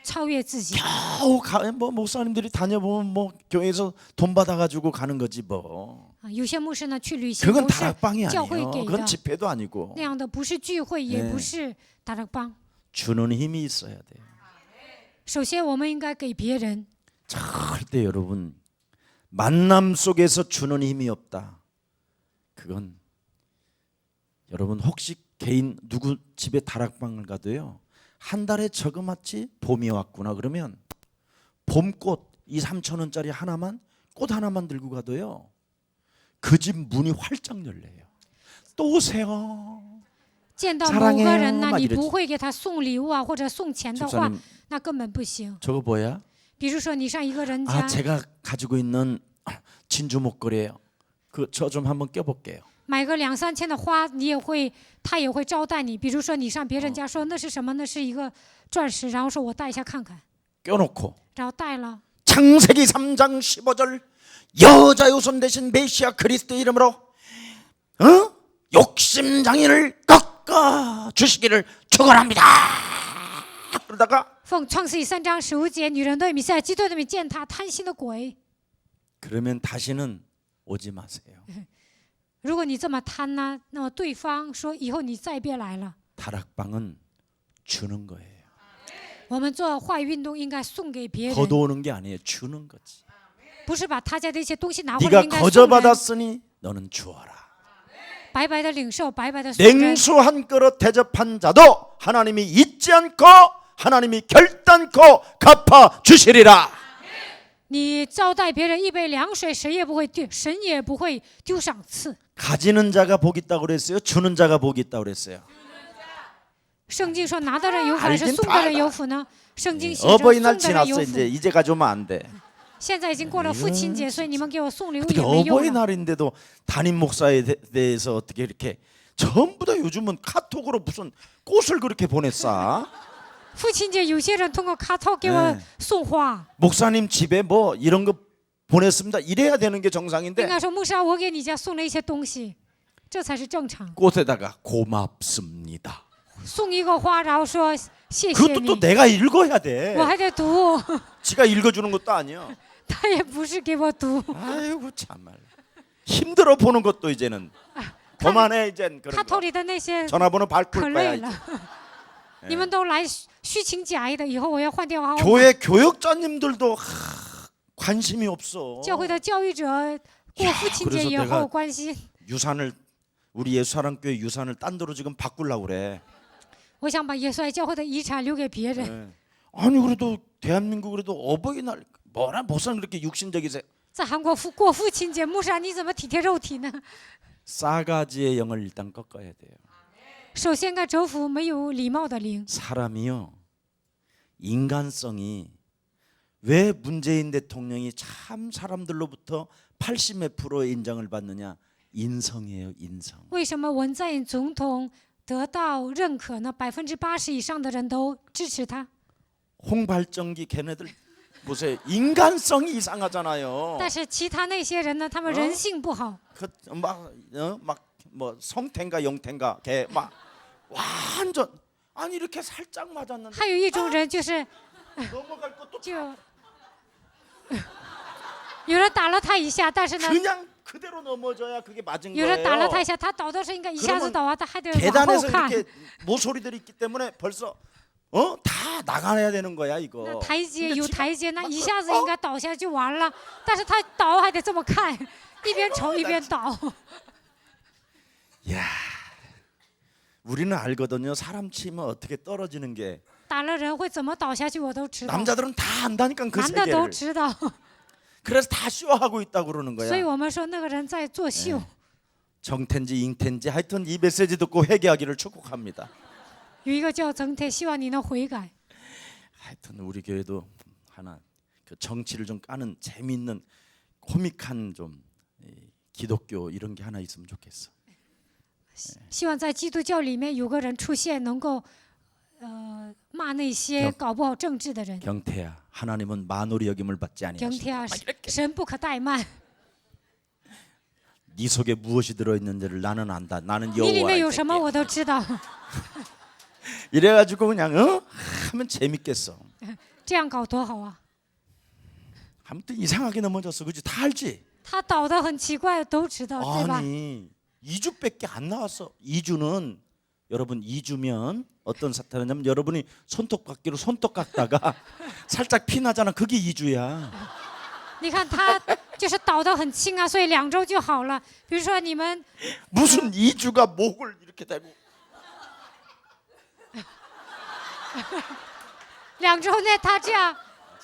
超越自己。 겨우 뭐 목사님들이 다녀보면 뭐 교회에서 돈 받아가지고 가는 거지 뭐. 有些牧师呢去旅行， 그건 不是 다락방이 教会 아니에요. 给 그건 的， 집회도 아니고. 那样的不是聚会，也 네 不是达拉邦。 주는 힘이 있어야 돼. 首先，我们应该给别人。 절대 여러분 만남 속에서 주는 힘이 없다. 그건 여러분 혹시 개인 누구 집에 다락방을 가도요. 한 달에 저금았지 봄이 왔구나 그러면 봄꽃 2, 3천 원짜리 하나만 꽃 하나만 들고 가도요. 그 집 문이 활짝 열려요. 또 오세요. 见到某 사랑해요 个人呢， 막 你 이러지 不会给他送礼物啊，或者送钱的话， 집사님 那根本不行。 저거 뭐야? 比如说，你上一个人 아 家 제가 가지고 있는 진주 목걸이에요. 그 저 좀 한번 껴볼게요. 买个2、3千的花，你也会，他也会招待你。比如说，你上别人家说那是什么？那是一个钻石，然后说我戴一下看看， 껴놓고 然后戴了。 창세기 3장 15절 여자 요손 대신 메시아 그리스도 이름으로 욕심 장인을 꺾어 주시기를 축원합니다. 그러다가 奉创世纪3章15节，女人对米赛基督的名践踏贪心的鬼。 그러면 다시는 오지 마세요. 如果你这么贪呢，那么对方说以后你再别来了。 다락방은 주는 거예요. 我们做坏运动应该送给别人， 거둬오는 게 아니에요. 주는 거지. 不是把他家的一些东西拿回来， 네가 应该送人， 거저받았으니 너는 주어라. 白白的领受，白白的送人。 냉수 한 그릇 대접한 자도 하나님이 잊지 않고 하나님이 결단코 갚아 주시리라. 你招待别人一杯凉水，神也不会丢赏赐。 가지는 자가 복 있다고 그랬어요. 주는 자가 복 있다고 그랬어요. 圣经说拿的人有福还是 알긴 送 다 的人 알아. 有福呢？圣经写着送 어버이날 的人有 지났어. 福。 이제 가져오면 안 돼. 现在已经过了父亲节，所以你们给我送礼物 어떻게 也没用了。 어버이날인데도 담임 목사에 대해서 어떻게 이렇게 전부 다 요즘은 카톡으로 무슨 꽃을 그렇게 보냈어? 父亲节有些人通过卡套给我 네 送花， 목사님 집에 뭐 이런 거 보냈습니다. 이래야 되는 게 应 정상인데 该说牧师啊，我给你家送了一些东西，这才是正常。 꽃에다가 고맙습니다. 送一个花，然后说谢谢 그것도 또 你， 내가 읽어야 돼. 我还得读， 지가 읽어주는 것도 아니야. 他也不是给我读。 아이고 참말. 힘들어 보는 것도 이제는 그만해 이젠 卡 그런 头 거. 里的那些 전화번호 바꿀 可 거야 累 이제. 了，你们都来虚情假意的，以后我要换电话号码。 교회 교역자님들도 관심이 없어. 教会的教育者过父亲节以 그래서 后 내가 关心， 유산을 우리 예수사랑교회 유산을 딴 데로 지금 바꾸려고 그래. 我想把耶稣爱教会的遗产留给别人。 네. 아니 그래도 대한민국 그래도 어버이날 뭐라 무슨 그렇게 육신적이세요? 在韩国过父亲节，牧师啊，你怎么体贴肉体呢？ 싸가지의 영을 일단 꺾어야 돼요. 首先该折服没有礼貌的灵。 사람이요 인간성이 왜 문재인 대통령이 참 사람들로부터 80몇 프로의 인정을 받느냐? 인성이에요, 인성. 为什么文在寅总统得到认可呢？80%以上的人都支持他， 홍발전기 걔네들 보세요. 인간성이 이상하잖아요. 但是其他那些人呢，他们人性不好， 그막뭐 성태인가 영태인가 걔 막 완전 아니 이렇게 살짝 맞았는데 还有一种人就是 넘어갈 것도 就有人打了他一下，但是呢， 그냥 그대로 넘어져야 그게 맞은 有人打了他 거예요. 一下，他倒的时候应该一下子倒啊，他还得往后 계단에서 看。 이렇게 모서리들이 있기 때문에 벌써 다 나가야 되는 거야 那 이거. 台阶 근데 有 지가 台阶，那 막 一下子应该倒下就完了，但是他倒还得这么看，一边瞅一边倒。 야, 우리는 알거든요. 사람 치면 어떻게 떨어지는 게. 打了人会怎么倒下去，我都知道， 남자들은 다 안다니까 그 男的都 세계를. 知道。 그래서 다 쇼하고 있다고 그러는 所以 거야. 我们说那个人在作秀。 정텐지 잉텐지 하여튼 이 메시지 듣고 회개하기를 축복합니다. 有一个叫曾태希望你能悔改。 하여튼 우리 교회도 하나 그 정치를 좀 까는 재미있는 코믹한 좀 기독교 이런 게 하나 있으면 좋겠어. 希望在基督教里面有个人出现，能够骂那些搞不好政治的人。 경태야, 하나님은 만홀히 여김을 받지 경태야 아니하신다. 神不可怠慢。 네 속에 무엇이 들어있는지를 나는 안다. 나는 你里面有 여호와의 什么我都知道。 이래가지고 그냥 하면 재밌겠어. 这样搞多好啊！ 아무튼 이상하게 넘어졌어, 그지? 다 알지? 他倒得很奇怪，都知道，对吧？ 아니 2주밖에 안 나왔어. 2주는 여러분 2주면 어떤 사태냐면 여러분이 손톱깎이로 손톱 깎다가 살짝 피 나잖아. 그게 2주야. 你看他就是倒得很轻啊，所以2周就好了。比如说你们 무슨 2주가 목을 이렇게 대고 2周内他这样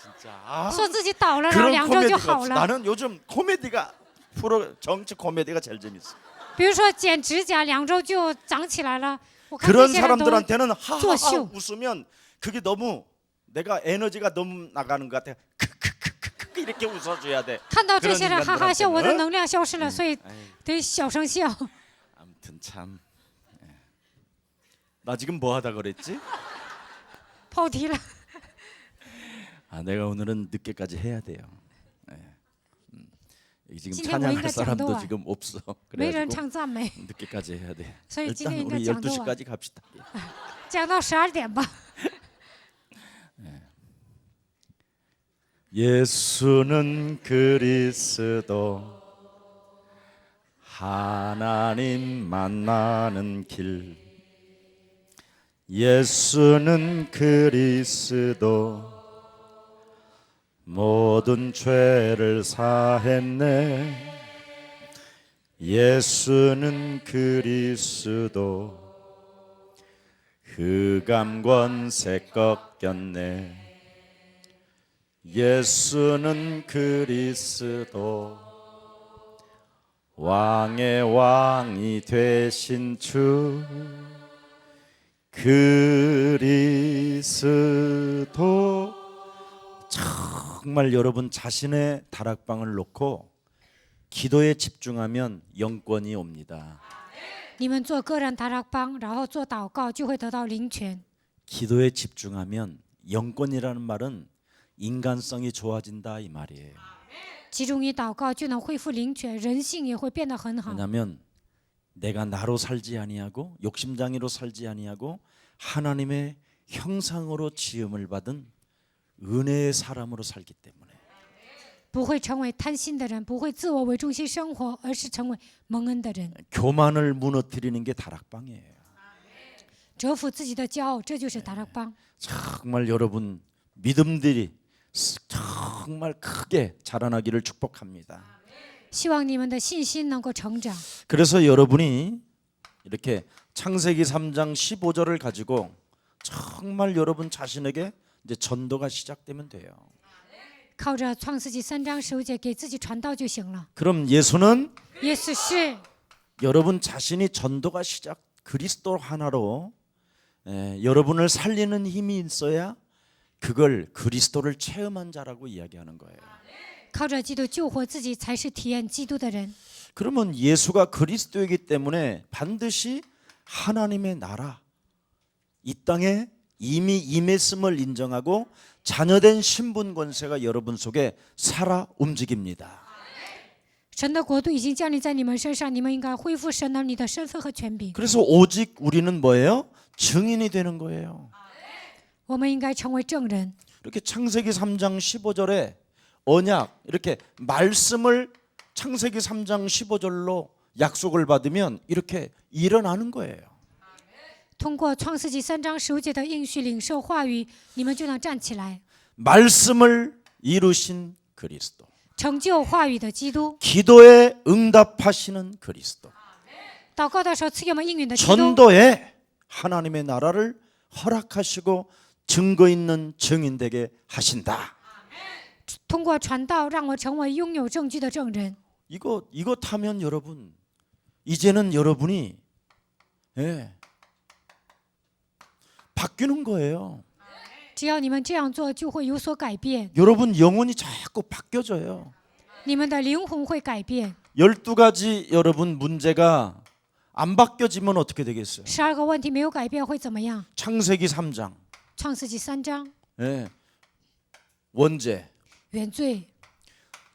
진짜 说自己倒了，然后 그런 2周就 코미디가 好 없어. 了。 나는 요즘 코미디가 프로 정치 코미디가 제일 재밌어. 比如说剪指甲，2周就长起来了。我看这 그런 些人都 사람들한테는 하하하 쪼쇼. 웃으면 그게 너무 내가 에너지가 너무 나가는 것 같아. 크크크크크 이렇게 웃어줘야 돼. 看到这些人 그런 哈哈笑，我的 인간들한테는 能量消失了，所以 아이, 得小声笑。 아무튼 참. 나 지금 뭐 하다 그랬지? 跑题了。 아, 내가 오늘은 늦게까지 해야 돼요. 예. 여기 지금 진짜 찬양할 우리가 사람도 장도와. 지금 없어. 没人 그래가지고 唱赞美， 늦게까지 해야 돼. 所以今天 일단 应该 우리 讲多晚， 12시까지 갑시다. 讲到12点吧。 예수는 그리스도 하나님 만나는 길. 예수는 그리스도 모든 죄를 사했네. 예수는 그리스도 흑암 권세 꺾였네. 예수는 그리스도 왕의 왕이 되신 주 그리스도. 정말 여러분 자신의 다락방을 놓고 기도에 집중하면 영권이 옵니다. 你们做个人达拉邦，然后做祷告，就会得到灵权。 기도에 집중하면 영권이라는 말은 인간성이 좋아진다 이 말이에요. 集中于祷告，就能恢复灵权，人性也会变得很好。 왜냐하면 내가 나로 살지 아니하고 욕심장애로 살지 아니하고 하나님의 형상으로 지음을 받은 은혜의 사람으로 살기 때문에. 不会成为贪心的人，不会自我为中心生活，而是成为蒙恩的人， 교만을 무너뜨리는 게 다락방이에요. 折服自己的骄傲，这就是达拉邦。 정말 여러분 믿음들이 정말 크게 자라나기를 축복합니다. 希望你们的信心能够成长。 그래서 여러분이 이렇게 창세기 3장 15절을 가지고 정말 여러분 자신에게 이제 전도가 시작되면 돼요. 靠着创世纪3章15节给自己传道就行了。 그럼 예수는 耶稣是 여러분 자신이 전도가 시작 그리스도 하나로 여러분을 살리는 힘이 있어야 그걸 그리스도를 체험한 자라고 이야기하는 거예요. 靠着基督救活自己，才是体验基督的人。 그러면 예수가 그리스도이기 때문에 반드시 하나님의 나라 이 땅에 이미 임했음을 인정하고 자녀된 신분 권세가 여러분 속에 살아 움직입니다. 神的国度已经降临在你们身上，你们应该恢复神儿女的身份和权柄。 그래서 오직 우리는 뭐예요? 증인이 되는 거예요. 我们应该成为证人。 이렇게 창세기 3장 15절에 언약 이렇게 말씀을 창세기 3장 15절로 약속을 받으면 이렇게 일어나는 거예요. 通过创世纪3章15节的应许领受话语，你们就能站起来， 말씀을 이루신 그리스도. 成就话语的基督。 기도에 응답하시는 그리스도, 祷告的时候赐给我们应允的基督， 전도에 하나님의 나라를 허락하시고 증거 있는 증인되게 하신다. 通过传道让我成为拥有证据的证人。 이거 타면 여러분, 이제는 여러분이 바뀌는 거예요. 只要你们这样做，就会有所改变， 여러분 영혼이 자꾸 바뀌어져요. 你们的灵魂会改变。 12가지 여러분 문제가 안 바뀌어지면 어떻게 되겠어요? 12个问题没有改变会怎么样？ 창세기 3장 创世纪3章 원죄, 原罪，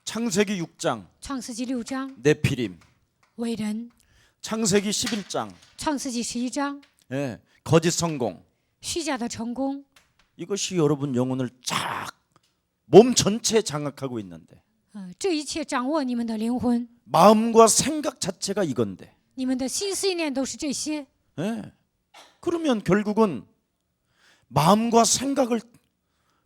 창세기 6장 创世纪6章 네피림, 伟人， 창세기 11장 创世纪11章 거짓 성공. 虚假的成功。 이것이 여러분 영혼을 쫙 몸 전체에 장악하고 있는데 这一切掌握你们的灵魂， 마음과 생각 자체가 이건데 你们的心思意念都是这些。 그러면 결국은 마음과 생각을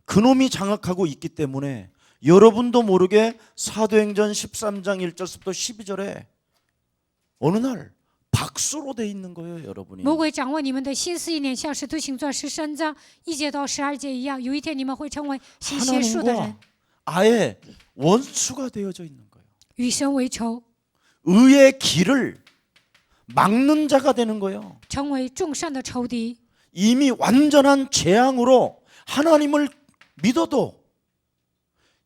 그놈이 장악하고 있기 때문에 여러분도 모르게 사도행전 13장 1절부터 12절에 어느 날 박수로 돼 있는 거예요, 여러분이. 魔鬼掌握你们的心思意念，像使徒行传13章1节到12节一样。有一天你们会成为行邪术的人， 하나님과 아예 원수가 되어져 있는 거예요. 与神为仇， 의의 길을 막는 자가 되는 거예요. 成为众善的仇敌。 이미 완전한 재앙으로 하나님을 믿어도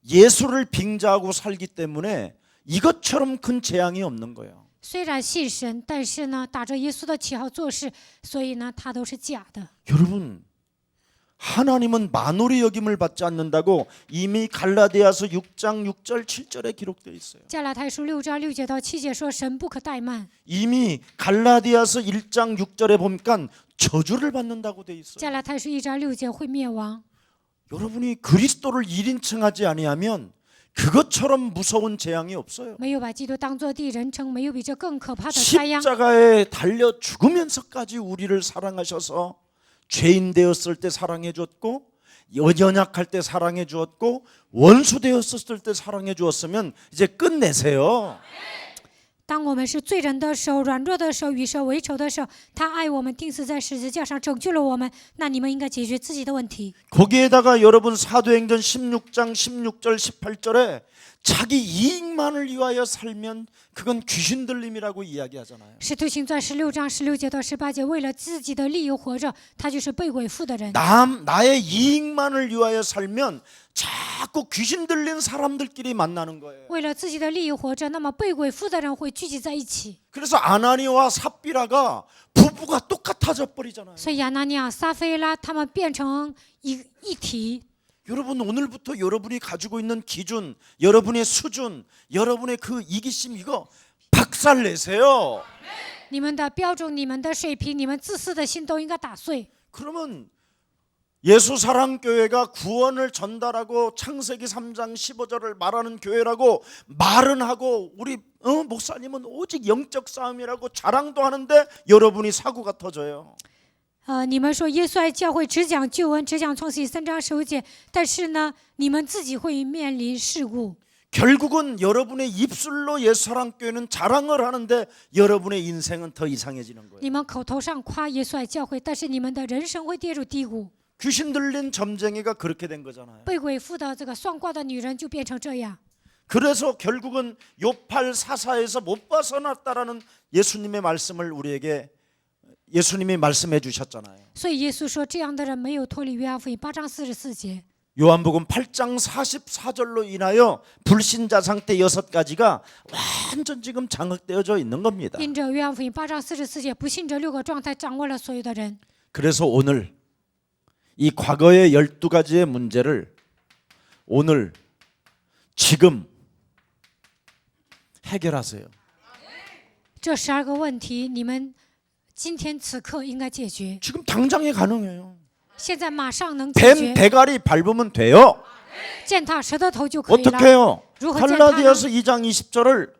예수를 빙자하고 살기 때문에 이것처럼 큰 재앙이 없는 거예요. 虽然信神，但是呢，打着耶稣的旗号做事，所以呢，他都是假的。 여러분, 하나님은 만홀의 여김을 받지 않는다고 이미 갈라디아서 6장 6절 7절에 기록되어 있어요. 加拉太书6章6节到7节说，神不可怠慢。 이미 갈라디아서 1장 6절에 보니까 저주를 받는다고 되어 있어요. 加拉太书1章6节会灭亡。 여러분이 그리스도를 1인칭하지 아니하면 그것처럼 무서운 재앙이 없어요. 没有把基督当作第一人称，没有比这更可怕的灾殃。 십자가에 달려 죽으면서까지 우리를 사랑하셔서 죄인 되었을 때 사랑해 주었고 연약할 때 사랑해 주었고 원수 되었을 때 사랑해 주었으면 이제 끝내세요. 当我们是罪人的时候，软弱的时候，与神为仇的时候，他爱我们，钉死在十字架上，拯救了我们。那你们应该解决自己的问题。 거기에다가 여러분 사도행전 16장 16절 18절에 자기 이익만을 위하여 살면 그건 귀신 들림이라고 이야기하잖아요. 使徒行传16章16节到18节，为了自己的利益活着，他就是被鬼附的人。 나의 이익만을 위하여 살면 자꾸 귀신 들린 사람들끼리 만나는 거예요. 为了自己的利益活着，那么被鬼附的人会聚集在一起。 그래서 아나니와 삽비라가 부부가 똑같아져 버리잖아요. 所以亚拿尼亚、撒非拉他们变成一体。 여러분 오늘부터 여러분이 가지고 있는 기준, 여러분의 수준, 여러분의 그 이기심 이거 박살 내세요. 你们的标准、你们的水平、你们自私的心都应该打碎。 그러면 예수사랑교회가 구원을 전달하고 창세기 3장 15절을 말하는 교회라고 말은 하고 우리 목사님은 오직 영적 싸움이라고 자랑도 하는데 여러분이 사고가 터져요. 你们说耶稣爱教会只讲救恩，只讲创世记3章15节，但是呢，你们自己会面临事故。 결국은 여러분의 입술로 예수사랑교회는 자랑을 하는데 여러분의 인생은 더 이상해지는 거예요. 你们口头上夸耶稣爱教会，但是你们的人生会跌入低谷。 귀신 들린 점쟁이가 그렇게 된 거잖아요. 被鬼附的这个算卦的女人就变成这样。 그래서 결국은 요팔 사사에서 못 벗어났다라는 예수님의 말씀을 우리에게 예수님이 말씀해 주셨잖아요. 所以耶稣说，这样的人没有脱离约翰福音8章44节。 요한복음 8장 44절로 인하여 불신자 상태 6가지가 완전 지금 장악되어져 있는 겁니다. 因着约翰福音8章44节，不信这6个状态掌握了所有的人。 그래서 오늘 이 과거의 12가지의 문제를 오늘 지금 해결하세요. 这12个问题，你们今天此刻应该解决， 지금 당장에 가능해요. 现在马上能解 뱀 决。 대가리 밟으면 돼요. 践踏蛇的头就可以 어떻게 了。 해요? 루카 갈라디아서 2장 20절을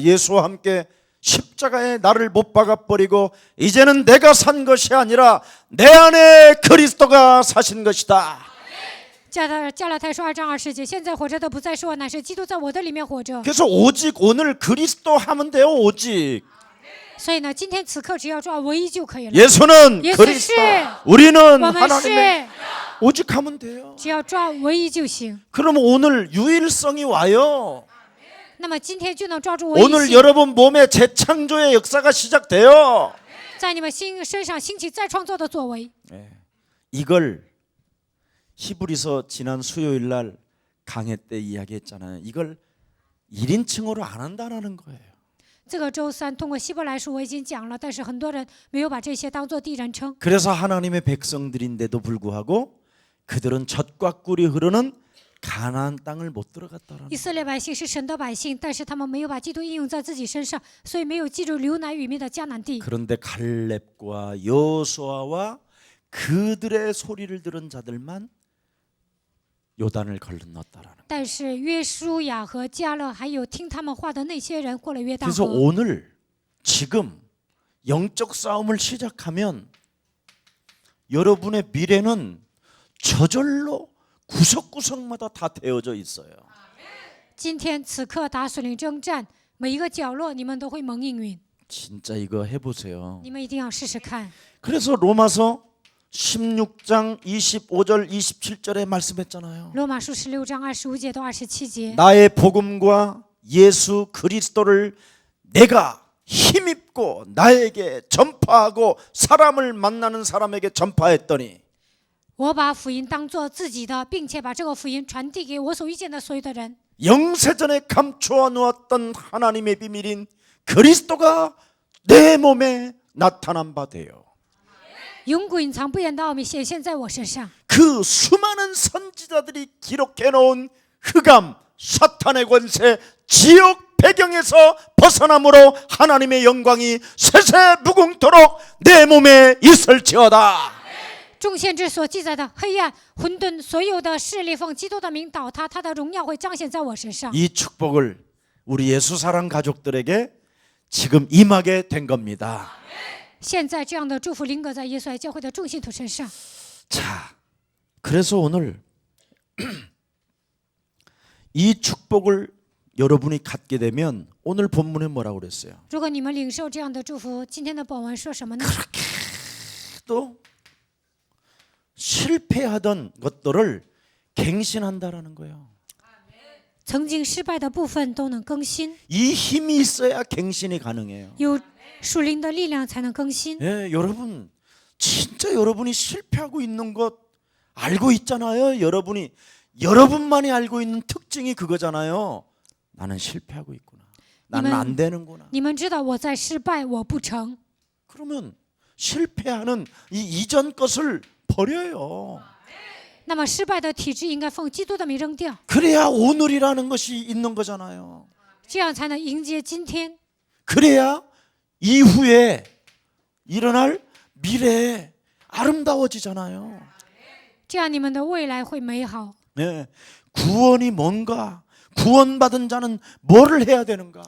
예수와 함께 십자가에 나를 못 박아 버리고 이제는 내가 산 것이 아니라 내 안에 그리스도가 사신 것이다. 加拉太书2章20节，现在活着的不再是我，乃是基督在我的里面活着。 그래서 오직 오늘 그리스도 하면 돼요. 오직 所以呢，今天此刻只要抓唯一就可以了。 예수는 耶稣 그리스도, 是， 우리는 我们 하나님의 是， 오직 하면 돼요. 只要抓唯一就行。 그러면 오늘 유일성이 와요. 那么今天就能抓住唯一 오늘 性， 여러분 몸에 재창조의 역사가 시작돼요. 在你们身上兴起再创造的作为。 이걸 히브리서 지난 수요일 날 강해 때 이야기했잖아요. 이걸 1인칭으로 안 한다는 거예요. 这个周三通过希伯来书我已经讲了，但是很多人没有把这些当做第一人称。 그래서 하나님의 백성들인데도 불구하고 그들은 젖과 꿀이 흐르는 가나안 땅을 못 들어갔다라는 以色列百姓是神的百姓，但是他们没有把基督应用在自己身上，所以没有进入流奶与蜜的迦南地。 그런데 갈렙과 여호수아와 그들의 소리를 들은 자들만 요단을 건넜다라는. 但是约书亚和迦勒还有听他们话的那些人过了约旦 그래서 河。 오늘 지금 영적 싸움을 시작하면 여러분의 미래는 저절로 구석구석마다 다 되어져 있어요. 今天此刻打属灵征战，每一个角落你们都会蒙应允， 진짜 이거 해보세요. 你们一定要试试看。 그래서 로마서 16장 25절 27절에 말씀했잖아요. 罗马书16章25节到27节， 나의 복음과 예수 그리스도를 내가 힘입고 나에게 전파하고 사람을 만나는 사람에게 전파했더니 我把福音当作自己的，并且把这个福音传递给我所遇见的所有的人。 영세전에 감추어 놓았던 하나님의 비밀인 그리스도가 내 몸에 나타난 바 되요. 永古隐藏不言的奥秘显现在我身上。 그 수많은 선지자들이 기록해 놓은 흑암, 사탄의 권세, 지옥 배경에서 벗어남으로 하나님의 영광이 세세 무궁토록 내 몸에 있을지어다. 众先知所记载的黑暗、混沌，所有的势力奉基督的名倒塌，他的荣耀会彰显在我身上。 이 축복을 우리 예수 사랑 가족들에게 지금 임하게 된 겁니다. 现在这样的祝福临格在耶稣爱教会的众信徒身上。 자, 그래서 오늘 이 축복을 여러분이 갖게 되면 오늘 본문에 뭐라고 그랬어요? 如果你们领受这样的祝福，今天的本文说什么呢？ 또 실패하던 것들을 갱신한다라는 거예요. 曾经失败的部分都能更新， 이 힘이 있어야 갱신이 가능해요. 有属灵的力量才能更新。 예, 여러분 진짜 여러분이 실패하고 있는 것 알고 있잖아요. 여러분만이 알고 있는 특징이 그거잖아요. 나는 실패하고 있구나. 나는 안 되는구나. 你们知道我在失败，我不成。 그러면 실패하는 이 이전 것을 버려요. 那么失败的体质应该奉基督的名扔掉， 그래야 오늘이라는 것이 있는 거잖아요. 这样才能迎接今天。 그래야 이후에 일어날 미래에 아름다워지잖아요. 这样你们的未来会美好。 네, 구원이 뭔가? 구원받은 자는 뭐를 해야 되는가?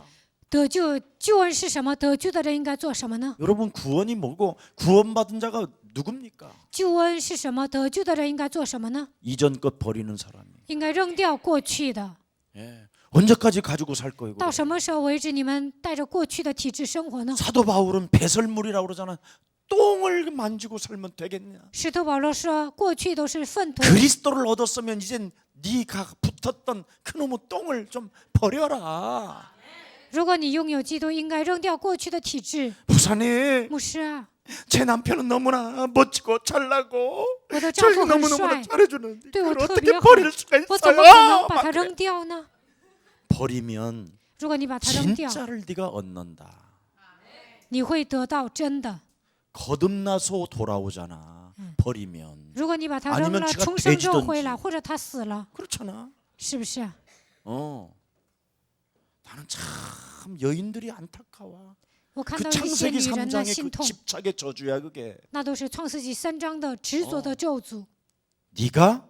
得救，救恩是什么？得救的人应该做什么呢？ 여러분 구원이 뭐고 구원받은 자가 누굽니까? 救恩是什么？得救的人应该做什么呢？ 이전 것 버리는 사람이. 应该扔掉过去的。 예. 언제까지 가지고 살 거예요? 到什么时候为止，你们带着过去的体质生活呢？ 사도 바울은 배설물이라고 그러잖아. 똥을 만지고 살면 되겠냐? 使徒保罗说，过去都是粪土， 그리스도를 얻었으면 이젠 네가 붙었던 그놈의 똥을 좀 버려라. 如果你拥有基督，应该扔掉过去的体质。 부사님, 牧师啊， 제 남편은 너무나 멋지고 잘나고 我的丈 저희 夫很 너무너무나 帅， 잘해주는데 对我 그걸 特 어떻게 别好， 버릴 수가 我怎么可能 있어요? 把它扔掉呢？ 버리면 如果你把它扔掉， 진짜를 네가 얻는다. 你会得到真的。 거듭나서 돌아오잖아. 버리면 如果你把它扔 아니면 了， 제가 重生之后 돼지든지 回来，或者他死了， 그렇잖아. 是不是？ 나는 참 여인들이 안타까워. 我看 그 到一些 창세기 女人的 3장의 心 그 痛， 집착의 저주야 그게. 那都是创世纪3章的执着的咒诅。 네가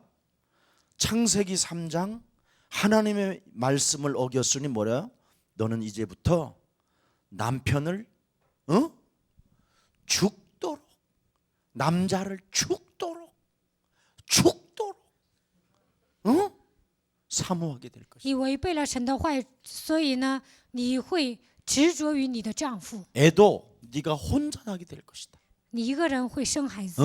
창세기 3장 하나님의 말씀을 어겼으니 뭐래요? 너는 이제부터 남편을 죽도록 남자를 죽도록 사모하게 될 것이다. 你违背了神的话语，所以呢，你会执着于你的丈夫， 애도 네가 혼자 나게 될 것이다. 你一个人会生孩子，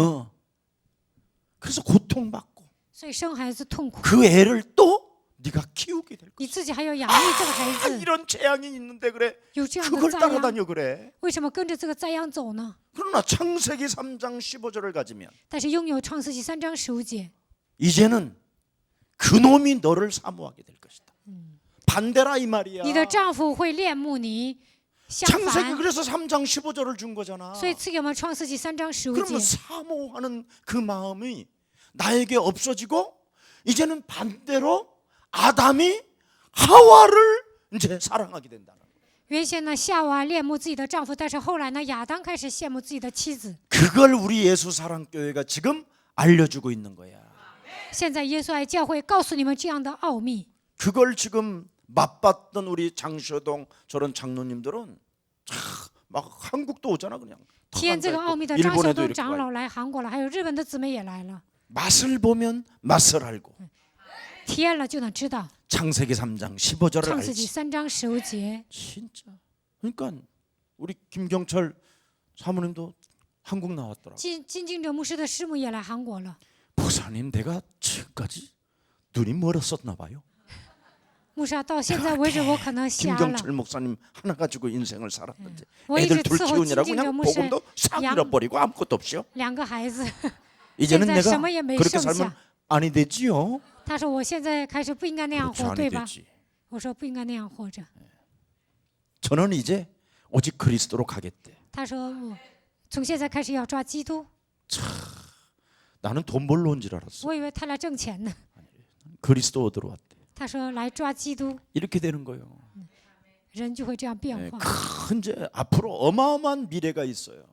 그래서 고통받고 所以生孩子痛苦， 그 애를 또 네가 키우게 될 你 것이다. 自己还要养育这个孩 아, 子， 이런 재앙이 있는데 그래. 有这样的 그걸 灾殃， 따라다녀 그래. 为什么跟着这个灾殃走呢？ 그러나 창세기 3장 15절을 가지면 但是拥有创世纪3章15节， 이제는 그놈이 너를 사모하게 될 것이다. 반대라 이 말이야. 你的丈夫会恋慕你，相 창세기 反， 그래서 3장 15절을 준 거잖아. 所以赐给我们创世纪3章15 그러면 节。 사모하는 그 마음이 나에게 없어지고 이제는 반대로 아담이 하와를 이제 사랑하게 된다는 거예요. 原先呢，夏娃恋慕自己的丈夫，但是后来呢，亚当开始羡慕自己的妻子。 그걸 우리 예수 사랑 교회가 지금 알려주고 있는 거야. 现在耶稣爱教会告诉你们这样的奥秘， 그걸 지금 맛봤던 우리 장셔동 저런 장로님들은 참 막 한국도 오잖아 그냥. 体验这个奥秘的张晓东长老来韩国了，还有日本的姊妹也来了， 맛을 보면 맛을 알고 体验了就能知道。 창세기 3장 15절을 创世纪 알지. 3章15节， 진짜. 그러니까 우리 김경철 사모님도 한국 나왔더라고. 金敬哲牧师的师母也来韩国了。 목사님 내가 지금까지 눈이 멀었었나 봐요. 牧师啊，到现在为止我可能瞎了， 김경철 목사님 하나 가지고 인생을 살았는데 我一直 애들 둘 伺候 키우느라고 金敬哲 그냥 牧师 복음도 싹 양- 잃어버리고 아무것도 없이요. 2个孩子。 이제는现在 내가 什么也没 그렇게 剩 살면 下。 아니 되지요. 他说我现在开始不应该那样 그렇죠, 活， 아니 对吧？ 되지. 我说不应该那样活着。 저는 이제 오직 그리스도로 가겠대. 他说我从现在开始要抓基督， 나는 돈 벌러 온 줄 알았어. 我以为他来挣钱呢。 그리스도 얻으러 왔대. 他说来抓基督， 이렇게 되는 거예요. 人就会这样变 네, 化。 큰 이제 앞으로 어마어마한 미래가 있어요.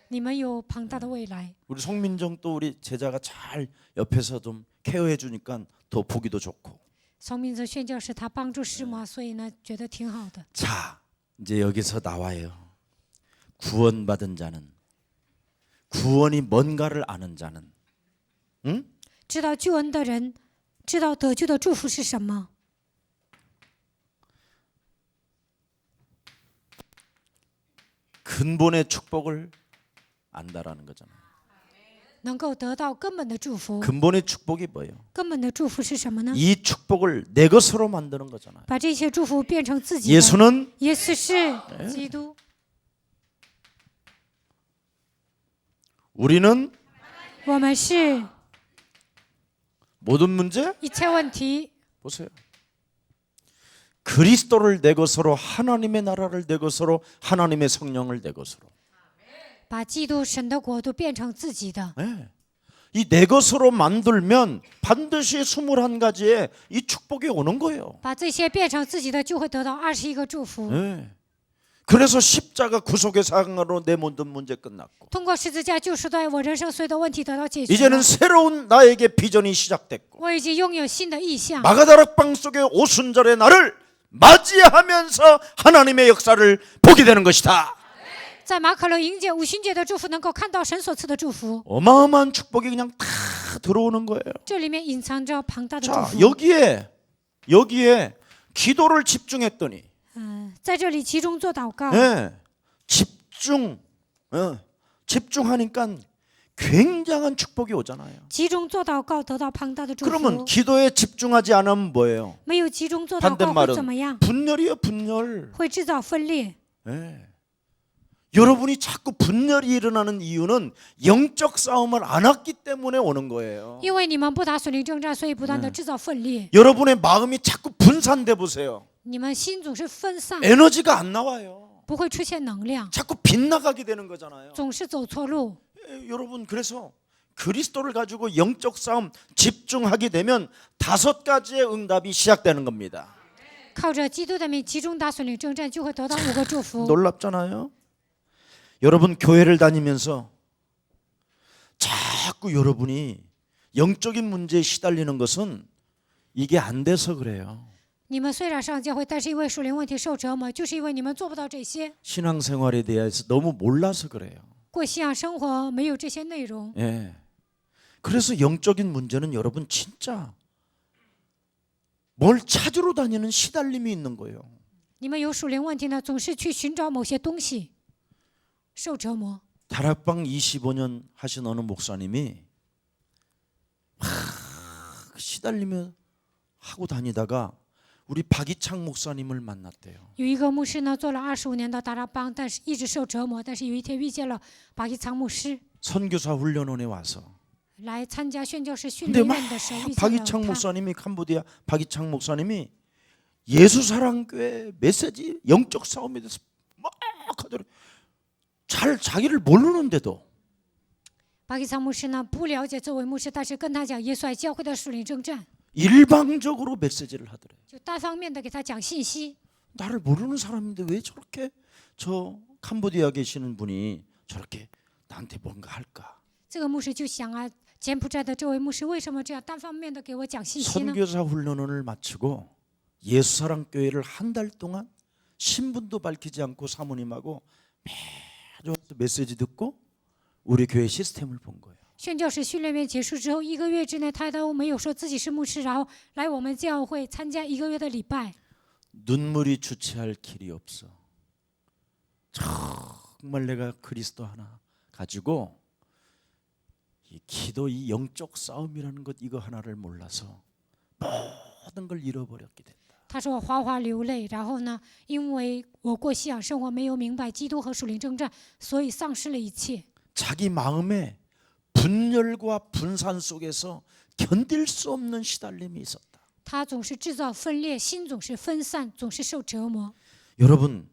你们有庞大的未来。 우리 송민정 또 우리 제자가 잘 옆에서 좀 케어해 주니까 더 보기도 좋고. 宋明泽宣教士他帮助师母，所以呢觉得挺好的。 자, 이제 여기서 나와요. 구원받은 자는 구원이 뭔가를 아는 자는 知道救恩的人，知道得救的祝福是什么， 근본의 축복을 안다라는 거잖아요. 能够得到根本的祝福。 근본의 축복이 뭐예요? 根本的祝福是什么呢？ 이 축복을 내 것으로 만드는 거잖아요. 把这些祝福变成自己的。 예수는 耶稣是基督， 우리는 我们是 모든 문제 一切问题。 보세요. 그리스도를 내 것으로 하나님의 나라를 내 것으로 하나님의 성령을 내 것으로. 把基督神的国度变成自己的， 네. 이 내 것으로 만들면 반드시 21가지의 이 축복이 오는 거예요. 把这些变成自己的，就会得到21个祝福。 네. 그래서 십자가 구속의 사랑으로 내 모든 문제 끝났고 通过十字架救赎的，我人生所有的问题得到解决 이제는 了。 새로운 나에게 비전이 시작됐고 我已经拥有新的意象。 마가다락방 속의 오순절의 날을 맞이하면서 하나님의 역사를 보게 되는 것이다. 在马可楼迎接五旬节的祝福，能够看到神所赐的祝福。 어마어마한 축복이 그냥 다 들어오는 거예요. 这里面隐藏着庞大的祝 자, 福。 여기에 기도를 집중했더니 在这里集中做祷告， 예, 집중하니까 굉장한 축복이 오잖아요. 集中做祷告得到庞大的祝福。 그러면 기도에 집중하지 않으면 뭐예요? 没有集中做祷告会怎么 반대말은 样？ 분열이에요, 분열. 会制造分裂。 예. 여러분이 자꾸 분열이 일어나는 이유는 영적 싸움을 안 했기 때문에 오는 거예요. 因为你们不打属灵征战，所以不断的制造分裂。 여러분의 마음이 자꾸 분산돼 보세요. 你们心总是分散， 에너지가 안 나와요. 不会出现能量， 자꾸 빗나가게 되는 거잖아요. 总是走错路。 여러분 그래서 그리스도를 가지고 영적 싸움 집중하게 되면 5가지의 응답이 시작되는 겁니다. 靠着基督的名集中打属灵征战，就会得到5个祝福。 놀랍잖아요. 여러분 교회를 다니면서 자꾸 여러분이 영적인 문제에 시달리는 것은 이게 안 돼서 그래요. 你们虽然上教会，但是因为属灵问题受折磨，就是因为你们做不到这些。 신앙생활에 대해서 너무 몰라서 그래요. 过信仰生活没有这些内容， 예. 그래서 영적인 문제는 여러분 진짜 뭘 찾으러 다니는 시달림이 있는 거예요. 你们有属灵问题呢，总是去寻找某些东西，受折磨。 다락방 25년 하신 어느 목사님이 막 시달리며 하고 다니다가 우리 박이창 목사님을 만났대요. 有一个牧师呢，做了25年的达拉邦，但是一直受折磨。但是有一天遇见了巴基仓牧师， 선교사 훈련원에 와서. 来参加宣教士训 근데 练 막 院的时候遇见了 박이창 他。 목사님이 캄보디아 박이창 목사님이 예수사랑교회 메시지 영적 싸움에 대해서 막 하더래. 잘 자기를 모르는데도 巴基仓牧师呢不了解这位牧师，但是跟他讲耶稣爱教会的属灵征战， 일방적으로 메시지를 하더래. 就单方面的给他讲信息。 나를 모르는 사람인데 왜 저렇게 저 캄보디아 계시는 분이 저렇게 나한테 뭔가 할까? 这个牧师就想啊，柬埔寨的这位牧师为什么这样单方面的给我讲信息呢？ 선교사 훈련원을 마치고 예수사랑교회를 한 달 동안 신분도 밝히지 않고 사모님하고 매주 메시지 듣고 우리 교회 시스템을 본 거예요. 宣教士训练院结束之后，1个月之内，他都没有说自己是牧师，然后来我们教会参加1个月的礼拜。 눈물이 주체할 길이 없어. 정말 내가 그리스도 하나 가지고 이 기도, 이 영적 싸움이라는 것 이거 하나를 몰라서 모든 걸 잃어버렸게 됐다. 他说哗哗流泪，然后呢，因为我过信仰生活没有明白基督和属灵征战，所以丧失了一切。 자기 마음에 분열과 분산 속에서 견딜 수 없는 시달림이 있었다. 他总是制造分裂，心总是分散，总是受折磨。 여러분,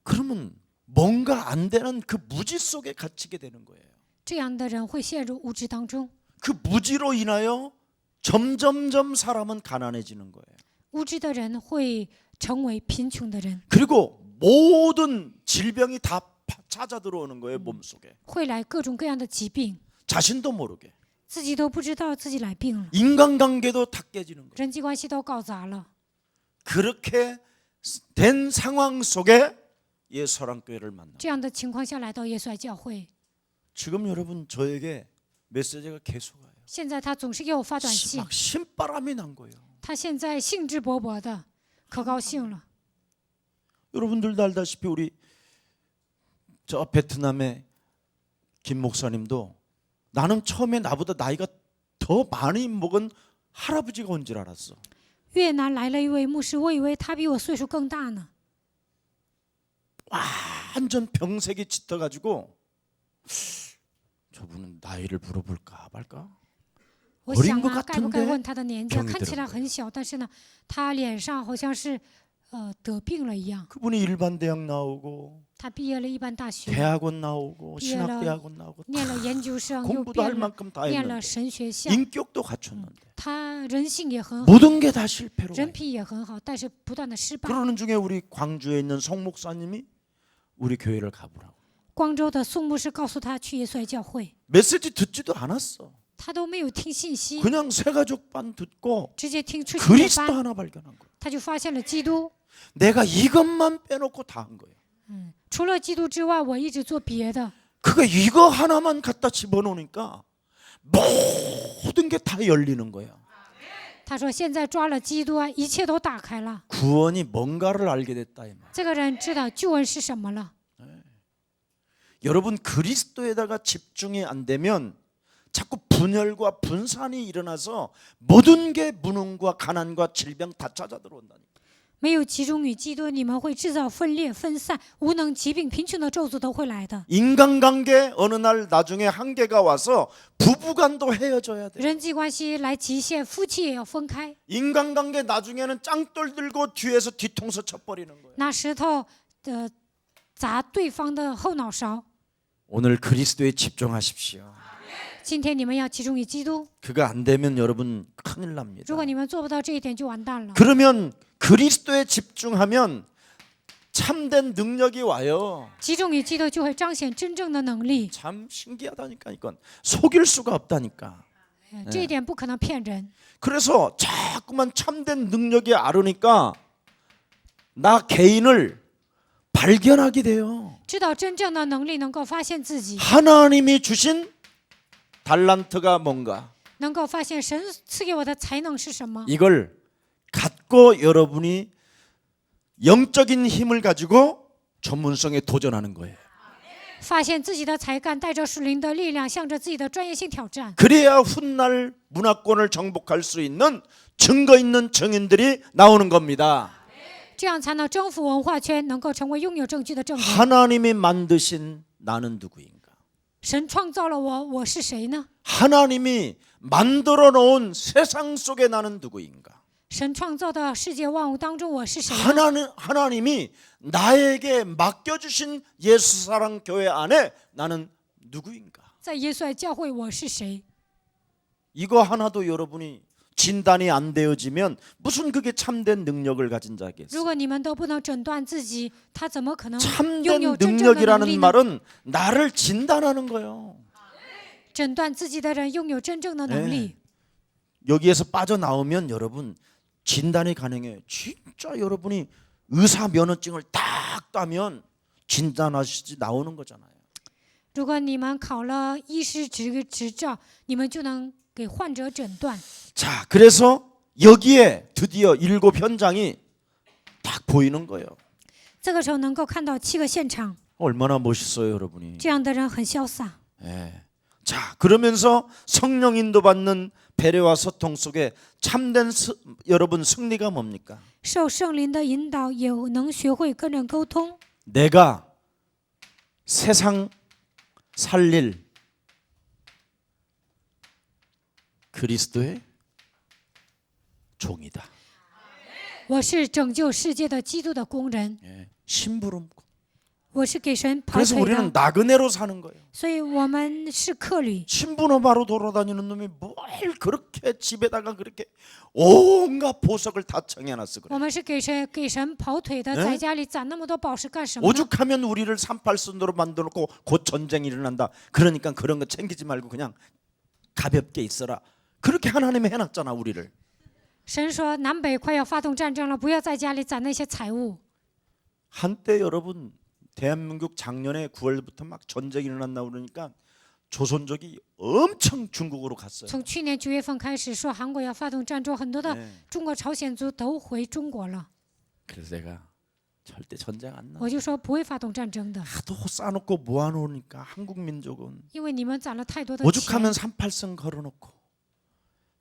그러면 뭔가 안 되는 그 무지 속에 갇히게 되는 거예요. 这样的人会陷入无知当中， 그 무지로 인하여 점점점 사람은 가난해지는 거예요. 无知的人会成为贫穷的人， 그리고 모든 질병이 다 찾아 들어오는 거예요, 몸속에. 会来各种各样的疾病， 자신도 모르게. 自己都不知道自己来病了， 인간관계도 다 깨지는 거예요. 人际关系都搞砸了。 그렇게 된 상황 속에 예수사랑교회를 만나. 这样的情况下来到耶稣爱教会， 지금 여러분 저에게 메시지가 계속 와요. 现在他总是给我发短信， 막 신바람이 난 거예요. 他现在兴致勃勃的，可高兴了。 여러분들도 알다시피 우리 저 베트남의 김 목사님도 나는 처음에 나보다 나이가 더 많이 먹은 할아버지가 온 줄 알았어. 越南来了一位牧师，我以为他比我岁数更大呢。 완전 병색이 짙어가지고 저분은 나이를 물어볼까 말까? 我想 어린 것 啊，该不该 같은데 问他的年纪？ 병이 看起来 들은 很小，但是呢，他脸上好像是得病了一样。 그분이 일반 대학 나오고 他毕业了一般大学， 대학원 나오고 비엘라 신학대학원 나오고 念了研究生，又 공부도 할 念了 만큼 다 念了 했는데 神学校。 인격도 갖췄는데 他人性也很好， 모든 게 다 실패로 人 와요. 品也很好，但是不断的失败。 그러는 중에 우리 광주에 있는 송 목사님이 우리 교회를 가보라고. 光州的宋牧师告诉他去耶稣爱教会， 메시지 듣지도 않았어. 他都没有听信息， 그냥 새가족반 듣고 直接听出信的 그리스도 班， 하나 발견한 거야. 他就发现了基督。 내가 이것만 빼놓고 다 한 거예요. 除了基督之外，我一直做别的。 그거 이거 하나만 갖다 집어넣으니까 모든 게 다 열리는 거예요. 他说现在抓了基督啊，一切都打开了。 구원이 뭔가를 알게 됐다 이 말. 这个人知道救恩是什么了。 여러분 그리스도에다가 집중이 안 되면 자꾸 분열과 분산이 일어나서 모든 게 무능과 가난과 질병 다 찾아 들어온다니까. 没有集中于基督，你们会制造分裂、分散、无能、疾病、贫穷的咒诅都会来的。 인간관계 어느 날 나중에 한계가 와서 부부간도 헤어져야 돼. 人际关系来极限，夫妻也要分开， 인간관계 나중에는 짱돌 들고 뒤에서 뒤통수 쳐버리는 거예요. 拿石头砸对方的后脑勺。 오늘 그리스도에 집중하십시오. 今天你们要集中于基督， 그거 안 되면 여러분 큰일 납니다. 如果你们做不到这一点，就完蛋了。 그러면 그리스도에 집중하면 참된 능력이 와요. 集中于基督，就会彰显真正的能力。 참 신기하다니까 이건 속일 수가 없다니까. 这一点不可能骗人。 그래서 자꾸만 참된 능력이 아르니까 나 개인을 발견하게 돼요. 知道真正的能力，能够发现自己， 하나님이 주신 달란트가 뭔가 能够发现神赐给我的才能是什么， 이걸 갖고 여러분이 영적인 힘을 가지고 전문성에 도전하는 거예요. 发现自己的才干，带着属灵的力量，向着自己的专业性挑战。 그래야 훗날 문화권을 정복할 수 있는 증거 있는 증인들이 나오는 겁니다. 这样才能征服文化圈，能够成为拥有证据的证人。 하나님이 만드신 나는 누구인가? 神创造了我，我是谁呢？ 하나님이 만들어 놓은 세상 속에 나는 누구인가? 神创造的世界万物当中，我是谁呢？ 하나님이 나에게 맡겨주신 예수사랑 교회 안에 나는 누구인가? 在耶稣爱教会，我是谁？ 이거 하나도 여러분이 진단이 안 되어지면 무슨 그게 참된 능력을 가진 如 자겠어요? 果你们都不能诊断自己，他怎么可能拥 참된 有真正的能 능력이라는 力呢？ 말은 나를 진단하는 거예요. 诊断自己的人拥有真正的能力。 여기에서 빠져나오면 여러분 진단이 가능해요. 진짜 여러분이 의사 면허증을 딱 따면 진단하시지 나오는 거잖아요. 如果你们考了医师执照，你们就能给患者诊断。 자, 그래서 여기에 드디어 7 현장이 딱 보이는 거예요. 这个时候能够看到7个现场， 얼마나 멋있어요, 여러분이. 这样的人很潇洒。 예. 자, 그러면서 성령 인도받는 배려와 소통 속에 참된 여러분 승리가 뭡니까? 受圣灵的引导，也能学会跟人沟通。 내가 세상 살릴 그리스도의 종이다. 我是拯救世界的基督的工人， 예. 심부름. 我是给神跑 그래서 腿 우리는 的， 나그네로 사는 거예요. 所以我们是客旅。 신부노마로 돌아다니는 놈이 뭘 그렇게 집에다가 그렇게 온갖 보석을 다 청해놨어 我 그래. 们是给神跑腿的， 네 在家里攒那么多宝石干什么呢？ 오죽하면 우리를 38선도로 만들어놓고 곧 전쟁이 일어난다. 그러니까 그런 거 챙기지 말고 그냥 가볍게 있어라. 그렇게 하나님이 해놨잖아 우리를. 神说南北快要发动战争了，不要在家里攒那些财物。 한때 여러분 대한민국 작년에 9월부터 막 전쟁이 일어난다 그러니까 조선족이 엄청 중국으로 갔어요. 从去年9月份开始说韩国要发动战争，很多的 네. 中国朝鲜族都回中国了。 그래서 내가 절대 전쟁 안 나. 我就说不会发动战争的， 하도 쌓아놓고 모아놓으니까 한국 민족은 因为你们攒了太多的 오죽하면 钱， 38선 걸어놓고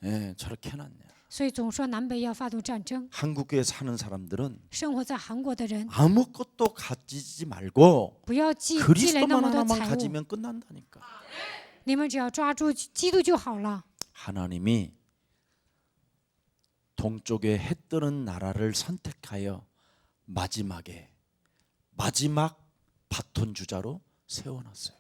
예, 저렇게 해놨냐. 所以总说南北要发动战争。 한국에 사는 사람들은 生活在韩国的人 아무것도 가지지 말고 不要积累那 그리스도만 么多 하나만 财物， 가지면 끝난다니까. 你们只要抓住基督就好了。 하나님이 동쪽에 해 뜨는 나라를 선택하여 마지막에 마지막 바톤 주자로 세워놨어요.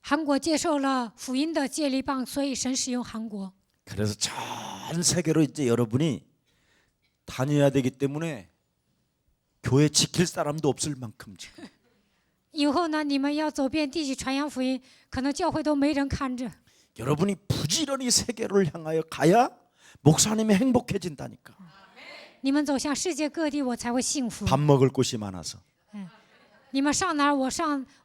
韩国接受了福音的接力棒，所以神使用韩国。 그래서 전 세계로 이제 여러분이 다녀야 되기 때문에 교회 지킬 사람도 없을 만큼 지금. 以后呢，你们要走遍地去传扬福音，可能教会都没人看着。 여러분이 부지런히 세계를 향하여 가야 목사님이 행복해진다니까. 你们走向世界各地，我才会幸福。 밥 먹을 곳이 많아서. 你们上哪儿，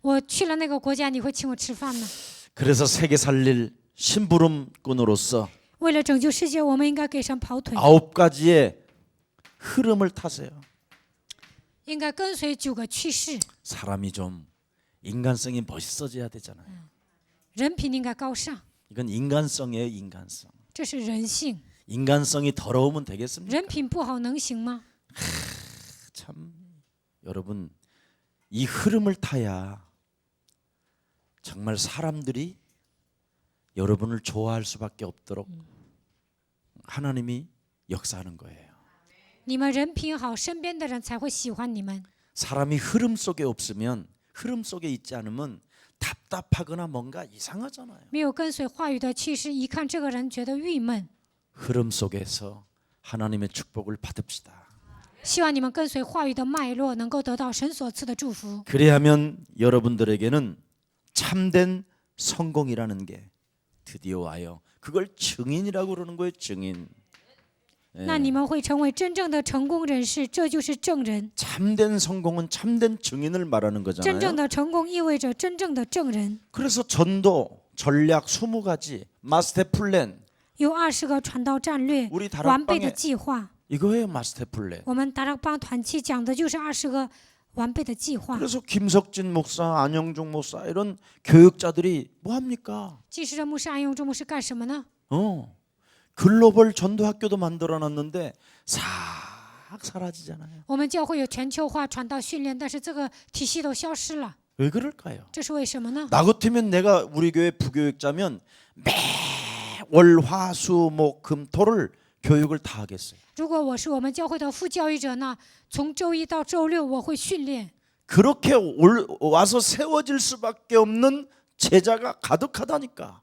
我去了那个国家，你会请我吃饭呢？ 그래서 세계 살릴 심부름꾼으로서 为了拯救世界，我们应该给神跑腿， 9가지의 흐름을 타세요. 应该跟随9个趋势， 사람이 좀 인간성이 멋있어져야 되잖아요. 人品应该高尚， 이건 인간성이에요, 인간성. 这是人性。 인간성이 더러우면 되겠습니까? 人品不好能行吗？ 참 여러분 이 흐름을 타야 정말 사람들이 여러분을 좋아할 수밖에 없도록 하나님이 역사하는 거예요. 你们人品好，身边的人才会喜欢你们。 사람이 흐름 속에 없으면 흐름 속에 있지 않으면 답답하거나 뭔가 이상하잖아요. 没有跟随话语的趋势，一看这个人觉得郁闷。 흐름 속에서 하나님의 축복을 받읍시다. 希望你们跟随话语的脉络，能够得到神所赐的祝福。 그래야면 여러분들에게는 참된 성공이라는 게 드디어 와요. 그걸 증인이라고 그러는 거예요. 증인. 那你们会成为真正的成功人士，这就是证人。 참된 성공은 참된 증인을 말하는 真正 거잖아요. 的成功意味着真正的证人。 그래서 전도, 전략 20가지, 마스터 플랜 有20个传道战略 우리 完备的 다락방에 计划。 이거예요, 마스터 플랜. 我们达拉邦团契讲的就是20个完备的计划。 그래서 김석진 목사, 안영종 목사 이런 교육자들이 뭐 합니까? 祭司的牧师安永忠牧师干什么呢？ 글로벌 전도학교도 만들어놨는데 싹 사라지잖아요. 我们教会有全球化传道训练，但是这个体系都消失了， 왜 그럴까요? 这是为什么呢？ 나 같으면 내가 우리 교회 부교육자면 매월 화수목금토를 교육을 다 하겠어요. 如果我是我们教会的副教育者呢，从周一到周六我会训练。 그렇게 와서 세워질 수밖에 없는 제자가 가득하다니까.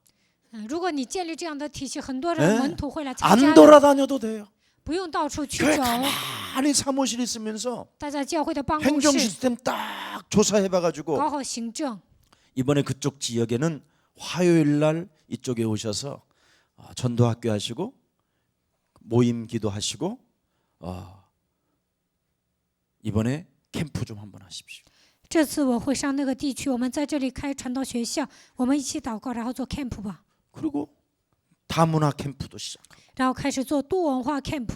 如果你建立这样的体系，很多人门徒会来参 안 加， 돌아다녀도 돼요. 不用到处去 교회 走， 가만히 사무실 있으면서 待在教会的办公 행정 室 시스템 딱 조사해봐가지고 搞好行政。 이번에 그쪽 지역에는 화요일 날 이쪽에 오셔서 전도학교 하시고 모임 기도하시고 이번에 캠프 좀 한번 하십시오. 这次我会上那个地区，我们在这里开传道学校，我们一起祷告，然后做 camp 吧， 그리고 다문화 캠프도 시작하고 然后开始做多文化 camp。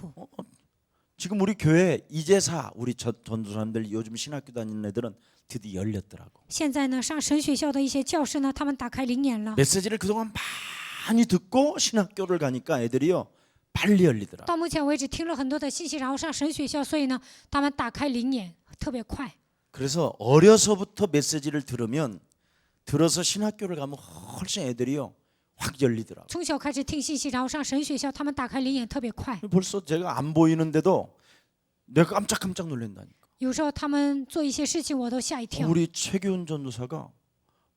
지금 우리 교회 이제사 우리 전도사님들 요즘 신학교 다니는 애들은 드디어 열렸더라고. 现在呢，上神学校的一些教师呢，他们打开灵眼了。 메시지를 그동안 많이 듣고 신학교를 가니까 애들이요 빨리 열리더라. 到目前为止听了很多的信息，然后上神学校，所以呢，他们打开灵眼特别快。 그래서 어려서부터 메시지를 들으면 들어서 신학교를 가면 훨씬 애들이요 확 열리더라고. 从小开始听信息，然后上神学校，他们打开灵眼特别快。 벌써 제가 안 보이는데도 내가 깜짝깜짝 놀란다니까. 有时候他们做一些事情，我都吓一跳。 우리 최기훈 전도사가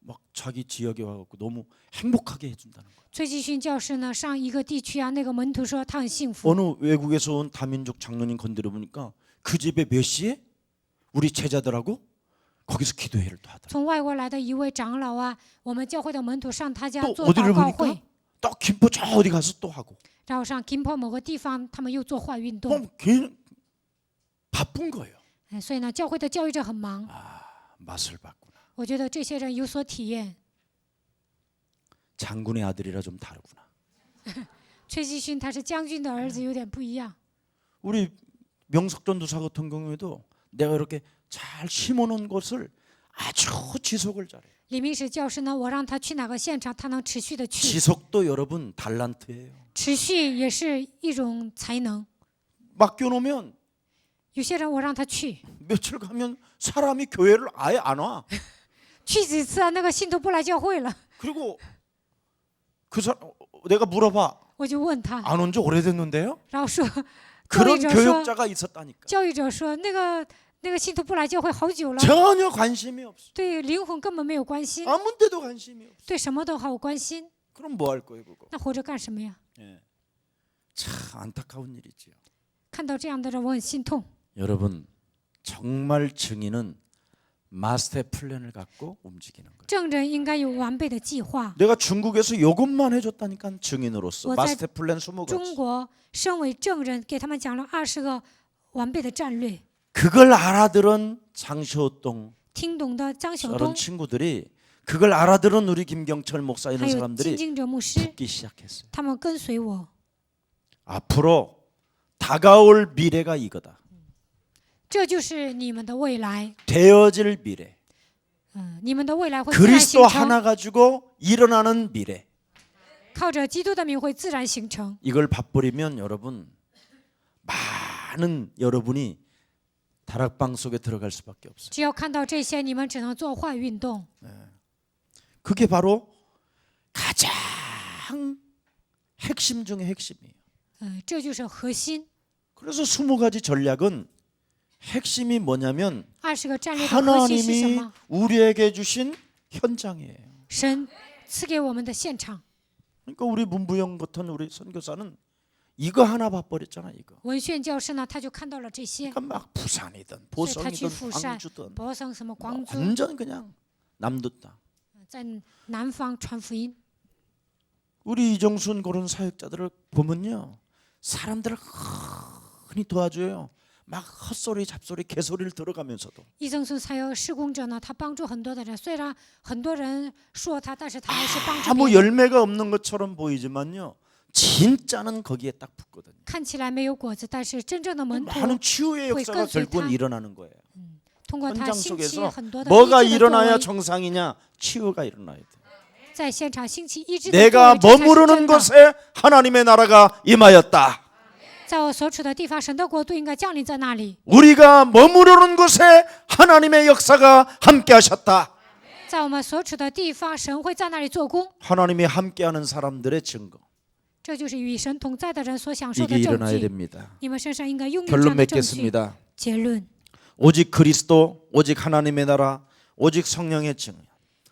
막 자기 지역에 와갖고 너무 행복하게 해준다는 거야. 崔继勋教师呢，上一个地区啊，那个门徒说他很幸福。 어느 외국에서 온 다민족 장로님 건드려 보니까 그 집에 몇 시에 우리 제자들하고 거기서 기도회를 또 하더라. 从外国来的一位长老啊，我们教会的门徒上他家 또 做 어디를 祷告 보니까 会， 또 김포 저 어디 가서 또 하고. 然后上金坡某个地方，他们又做化运动。 뭐 걔 바쁜 거예요. 所以呢，教会的教育者很忙。 맛을 봤구나. 我觉得这些人有所体验。 장군의 아들이라 좀 다르구나. 崔继勋他是将军的儿子，有点不一样。 우리 명석 전도사 같은 경우에도 내가 이렇게 잘 심어놓은 것을 아주 지속을 잘해. 李明史教师呢，我让他去哪个现场，他能持续的去。 지속도 여러분 달란트예요. 持续也是一种才能。 맡겨놓으면 有些人我让他去， 며칠 가면 사람이 교회를 아예 안 와. 去几次啊，那个信徒不来教会了。 그리고 그 사람 내가 물어봐. 我就问他， 안 온 지 오래됐는데요? 然后说，教 그런 育者说， 교육자가 있었다니까. 教育者说，那个信徒不来教会好久了， 전혀 관심이 없어. 对灵魂根本没有关心， 아무 데도 관심이 없어. 对什么都毫无关心， 그럼 뭐 할 거예요, 그거? 那活着干什么呀？ 예. 참 안타까운 일이지요. 看到这样的人，我很心痛。 여러분, 정말 증인은 마스터 플랜을 갖고 움직이는 거예요. 证人应该有完备的计划。 내가 중국에서 이것만 해줬다니까 증인으로서 我在 마스터 플랜 中 20가지. 国身为证人，给他们讲了20个完备的战略。 그걸 알아들은 장시호동 听懂的张晓 저런 东， 친구들이 그걸 알아들은 우리 김경철 목사 还 이런 有金 사람들이 经哲牧师， 붙기 시작했어요. 他们跟随我。 앞으로 다가올 미래가 이거다. 这就是你们的未来， 되어질 미래. 你们的未来会自然 그리스도 形成， 하나 가지고 일어나는 미래. 靠着基督的名会自然形成。 이걸 밥버리면 여러분 많은 여러분이 다락방 속에 들어갈 수밖에 없어요. 只要看到这些，你们只能做坏运动。 그게 바로 가장 핵심 중의 핵심이에요. 这就是核心。 그래서 20가지 전략은 핵심이 뭐냐면 20个战略的核心是什 하나님이 么？ 우리에게 주신 현장이에요. 神赐给我们的现场。 그러니까 우리 문부영 같은 우리 선교사는 이거 하나 봐버렸잖아 이거. 文炫教师呢，他就看到了这些， 그러니까 막 부산이든 所以他去 보성이든 釜山、 광주든 博성什么广州， 완전 그냥 남도 땅. 在南方传福音。 우리 이정순 그런 사역자들을 보면요, 사람들을 흔히 도와줘요. 막 헛소리 잡소리 개소리를 들어가면서도 一曾孙才有施工者呢，他帮助很多的人，虽然很多人说他，但是他还是帮助 아무 别人。 열매가 없는 것처럼 보이지만요, 진짜는 거기에 딱 붙거든요. 看起来没有果子，但是真正的门徒 많은 치유의 역사가 거의 결국은 일어나는 거예요. 通过他 현장 兴起 속에서 很多的 뭐가 医治的作 일어나야 为， 정상이냐? 치유가 일어나야 돼. 在现场兴起医治的作 내가 为，这才是 머무르는 真的。 곳에 하나님의 나라가 임하였다. 在我所处的地方，神的国度应该降临在那里。 우리가 머무르는 곳에 하나님의 역사가 함께하셨다. 在我们所处的地方，神会在那里做工， 하나님이 함께하는 사람들의 증거. 这就是与神同在的人所享受 이게 的证 일어나야 据。 됩니다. 你们身上应该拥有这 결론 样的证据。 맺겠습니다. 结论： 오직 그리스도, 오직 하나님의 나라, 오직 성령의 증인.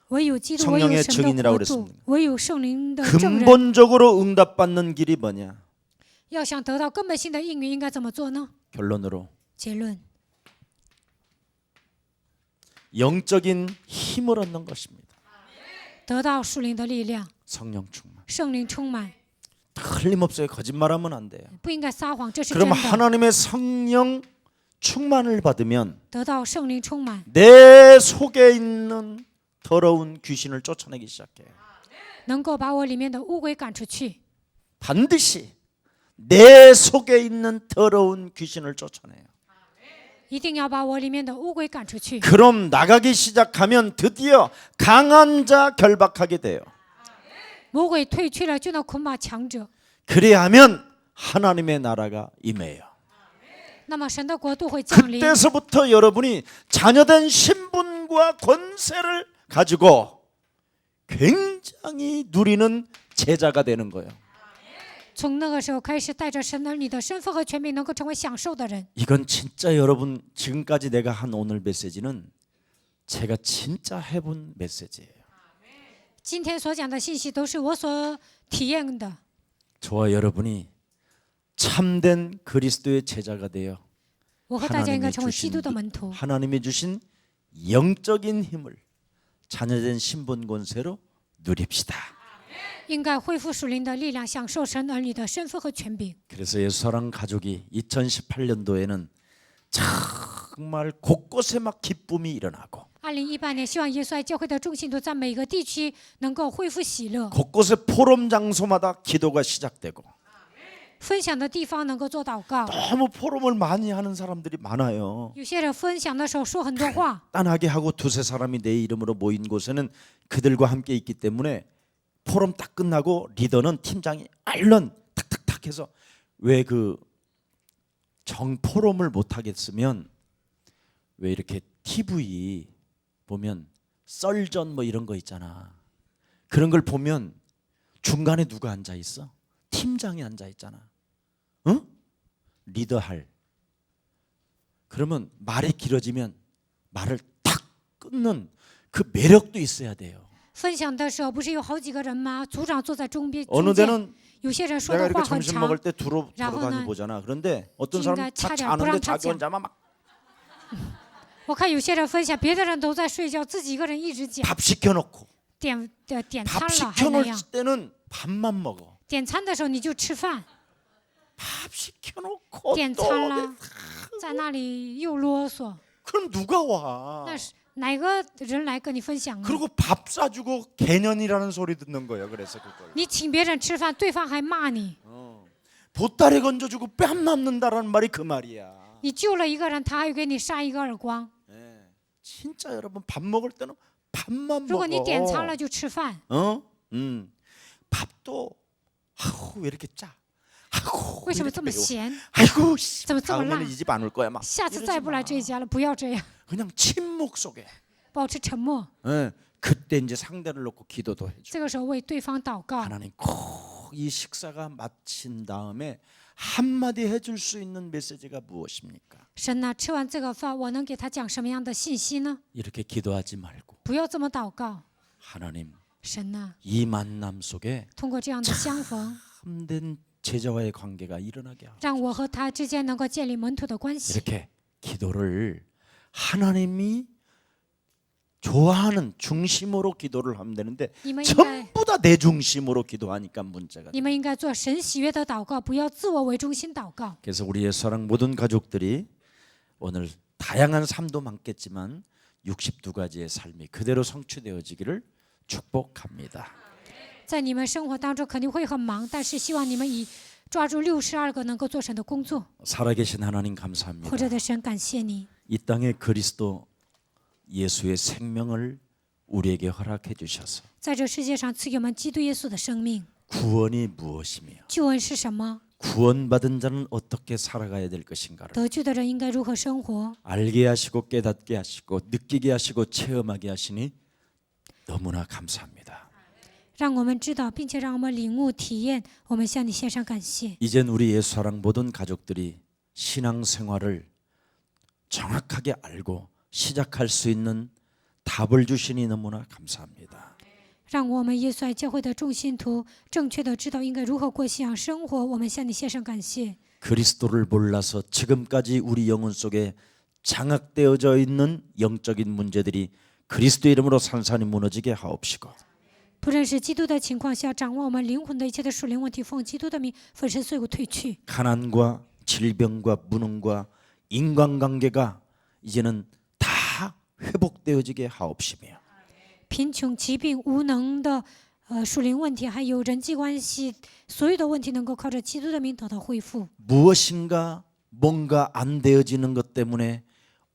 唯有基督，唯有 성령의 神的 증인이라고 国度 그랬습니다. ，唯有圣灵的证人。 근본적으로 응답받는 길이 뭐냐? 要想得到根本性的应允，应该怎么做呢？ 결론으로 结论： 영적인 힘을 얻는 것입니다. 得到属灵的力量， 성령 충만. 圣灵充满， 틀림없어요. 거짓말하면 안 돼요. 不应该撒谎，这是真 그럼 的。 하나님의 성령 충만을 받으면 得到圣灵充满， 내 속에 있는 더러운 귀신을 쫓아내기 시작해요. 能够把我里面的污鬼赶出去。 반드시 내 속에 있는 더러운 귀신을 쫓아내요. 一定要把我里面的污鬼赶出去。 그럼 나가기 시작하면 드디어 강한 자 결박하게 돼요. 魔鬼退去了，就能捆绑强者。 그래야 하면 하나님의 나라가 임해요. 那么神的国度会降临。 그때서부터 여러분이 자녀된 신분과 권세를 가지고 굉장히 누리는 제자가 되는 거예요. 从那个时候开始，带着神儿女的身份和权柄，能够成为享受的人。 이건 진짜 여러분 지금까지 내가 한 오늘 메시지는 제가 진짜 해본 메시지예요. 今天所讲的信息都是我所体验的。 저와 여러분이 참된 그리스도의 제자가 되어 我和大家应该 하나님이 成为基督 주신, 的门徒， 하나님이 주신 영적인 힘을 자녀된 신분 권세로 누립시다. 应该恢复属灵的力量，享受神儿女的身份和权柄。 그래서 예수사랑 가족이 2018년도에는 정말 곳곳에 막 기쁨이 일어나고 2018年，希望耶稣爱教会的众信徒在每个地区能够恢复喜乐， 곳곳에 포럼 장소마다 기도가 시작되고 分享的地方能够做祷告。 너무 포럼을 많이 하는 사람들이 많아요. 有些人分享的时候说很多话， 간단하게 하고 두세 사람이 내 이름으로 모인 곳에는 그들과 함께 있기 때문에 포럼 딱 끝나고 리더는 팀장이 얼른 탁탁탁 해서 왜 그 정포럼을 못 하겠으면 왜 이렇게 TV 보면 썰전 뭐 이런 거 있잖아. 그런 걸 보면 중간에 누가 앉아 있어? 팀장이 앉아 있잖아. 응? 리더할. 그러면 말이 길어지면 말을 탁 끊는 그 매력도 있어야 돼요. 分享的时候不是有好几个人吗？组长坐在中间， 어느 中间 데는 有些人说 내가 的话 이렇게 很 점심 长， 먹을 때 두루 라고는 다니 보잖아. 그런데 어떤 지금까지 사람은 다 차량 자는데 불안 자기 타죠. 혼자만 막 我看有些人分享，别的人都在睡觉，自己一个人一直讲， 밥 시켜놓고 点餐 밥 了还那样 시켜놓을 。 때는 밥만 먹어. 点餐的时候你就吃饭， 밥 시켜놓고 点 또 餐了，在那里又啰嗦， 그럼 누가 와? 那是哪个人来跟你分享啊？ 그리고 밥 사주고 개년이라는 소리 듣는 거예요. 그래서 그걸 你请别人吃饭，对方还骂你， 보따리 건져주고 뺨 남는다라는 말이 그 말이야. 你救了一个人，他还要给你扇一个耳光。 진짜 여러분 밥 먹을 때는 밥만 如果 먹어. 你点餐了就吃饭， 밥도 아우 왜 이렇게 짜? 아이고 为什么 이렇게 这么 매워. 咸？ 아이고 씨, 怎么这么辣？ 다음에는 이 집 안 올 거야 막. 下次 이러지 再不来 마. 这一家了，不要这样， 그냥 침묵 속에. 保持沉默。 그때 이제 상대를 놓고 기도도 해줘. 这个时候为对方祷告。 하나님 꼭 이 식사가 마친 다음에 한마디 해줄 수 있는 메시지가 무엇입니까? 神呐，吃完这个饭，我能给他讲什么样的信息呢？ 이렇게 기도하지 말고 不要这么祷告。 하나님 神呐， 이 만남 속에 通过这样的相逢， 참된 제자와의 관계가 일어나게 하고 让我和他之间能够建立门徒的关系。 이렇게 기도를 하나님이 좋아하는 중심으로 기도를 하면 되는데 你们应该， 전부 다 내 중심으로 기도하니까 문제가 돼. 你们应该做神喜悦的祷告，不要自我为中心祷告。 그래서 우리 예수사랑 모든 가족들이 오늘 다양한 삶도 많겠지만 62가지의 삶이 그대로 성취되어지기를 축복합니다. 在你们生活当中肯定会很忙，但是希望你们以抓住62个能够做成的工作。 살아계신 하나님 活 감사합니다. 着的神，感谢你， 이 땅에 그리스도 예수의 생명을 우리에게 허락해 주셔서 在这世界上赐给我们基督耶稣的生命。 구원이 무엇이며 救恩是什么？ 구원받은 자는 어떻게 살아가야 될 것인가를 得救的人应该如何生活？ 알게 하시고 깨닫게 하시고 느끼게 하시고 체험하게 하시니 너무나 감사합니다. 让我们知道，并且让我们领悟、体验。我们向你献上感谢。 이젠 우리 예수사랑 모든 가족들이 신앙생활을 정확하게 알고 시작할 수 있는 답을 주시니 너무나 감사합니다. 让我们耶稣爱教会的众信徒正确的知道应该如何过信仰生活。我们向你献上感谢。 그리스도를 몰라서 지금까지 우리 영혼 속에 장악되어져 있는 영적인 문제들이 그리스도 이름으로 산산이 무너지게 하옵시고 不认识基督的情况下，掌握我们灵魂的一切的属灵问题，奉基督的名粉身碎骨退去。 가난과 질병과 무능과 인간관계가 이제는 다 회복되어지게 하옵시며 贫穷、疾病、无能的属灵问题，还有人际关系，所有的问题能够靠着基督的名得到恢复。 무엇인가 뭔가 안 되어지는 것 때문에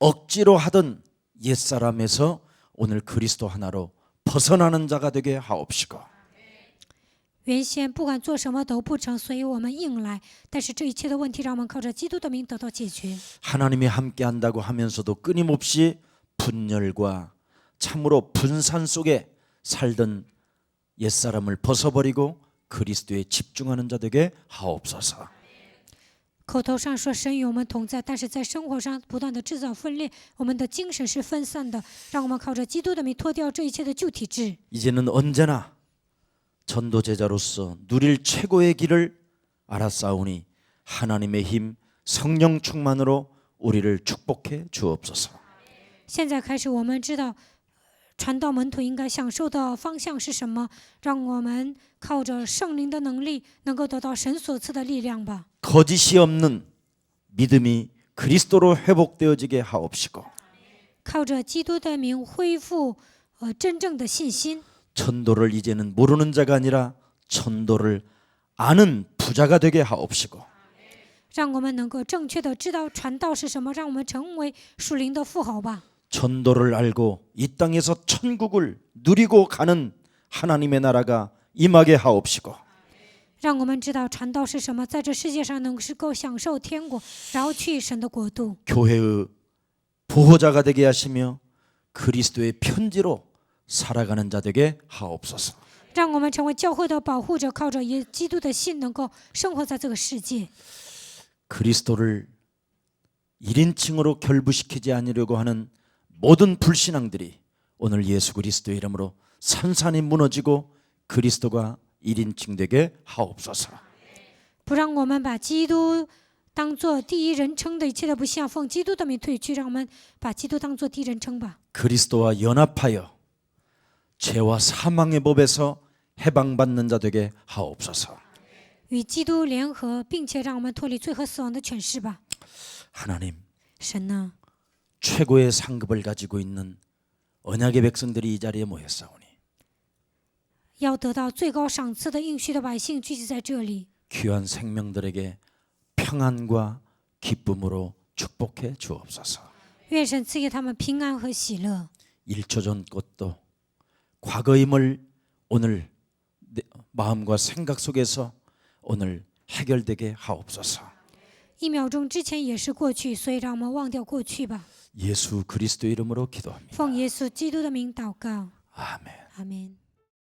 억지로 하던 옛사람에서 오늘 그리스도 하나로 벗어나는 자가 되게 하옵시고 原先不管做什么都不成，所以我们硬来。但是这一切的问题，让我们靠着基督的名得到解决。 하나님이 함께한다고 하면서도 끊임없이 분열과 참으로 분산 속에 살던 옛사람을 벗어버리고 그리스도에 집중하는 자 되게 하옵소서. 口头上说神与我们同在，但是在生活上不断的制造分裂，我们的精神是分散的。让我们靠着基督的名脱掉这一切的旧体质。 이제는 언제나 전도 제자로서 누릴 최고의 길을 알았사오니 하나님의 힘 성령 충만으로 우리를 축복해 주옵소서. 现在开始，我们知道传道门徒应该享受的方向是什么。让我们靠着圣灵的能力，能够得到神所赐的力量吧。 거짓이 없는 믿음이 그리스도로 회복되어지게 하옵시고 靠着基督的名恢复真正的信心。 전도를 이제는 모르는 자가 아니라 전도를 아는 부자가 되게 하옵시고 让我们能够正确的知道传道是什么，让我们成为属灵的富豪吧。 전도를 알고 이 땅에서 천국을 누리고 가는 하나님의 나라가 임하게 하옵시고 让我们知道传道是什么，在这世界上能够享受天国，然后去神的国度。 교회의 보호자가 되게 하시며 그리스도의 편지로 살아가는 자 되게 하옵소서. 让我们成为教会的保护者，靠着基督的信，能够生活在这个世界。 그리스도를 1인칭으로 결부시키지 않으려고 하는 모든 불신앙들이 오늘 예수 그리스도의 이름으로 산산이 무너지고 그리스도가 1인칭 되게 하옵소서. 不让我们把基督当做第一人称的一切的不信仰，奉基督的名退去，让我们把基督当做第一人称吧。 그리스도와 연합하여 죄와 사망의 법에서 해방받는 자 되게 하옵소서. 与基督联合，并且让我们脱离罪和死亡的权势吧。 하나님, 神呢， 최고의 상급을 가지고 있는 언약의 백성들이 이 자리에 모였사오니 要得到最高赏赐的应许的百姓聚集在这里， 귀한 생명들에게 평안과 기쁨으로 축복해 주옵소서. 愿神赐给他们平安和喜乐。 1초 전 것도 과거임을 오늘 내 마음과 생각 속에서 오늘 해결되게 하옵소서. 1秒钟之前也是过去，所以让我们忘掉过去吧。 예수 그리스도 이름으로 기도합니다. 奉耶稣基督的名祷告， 아멘. 阿门。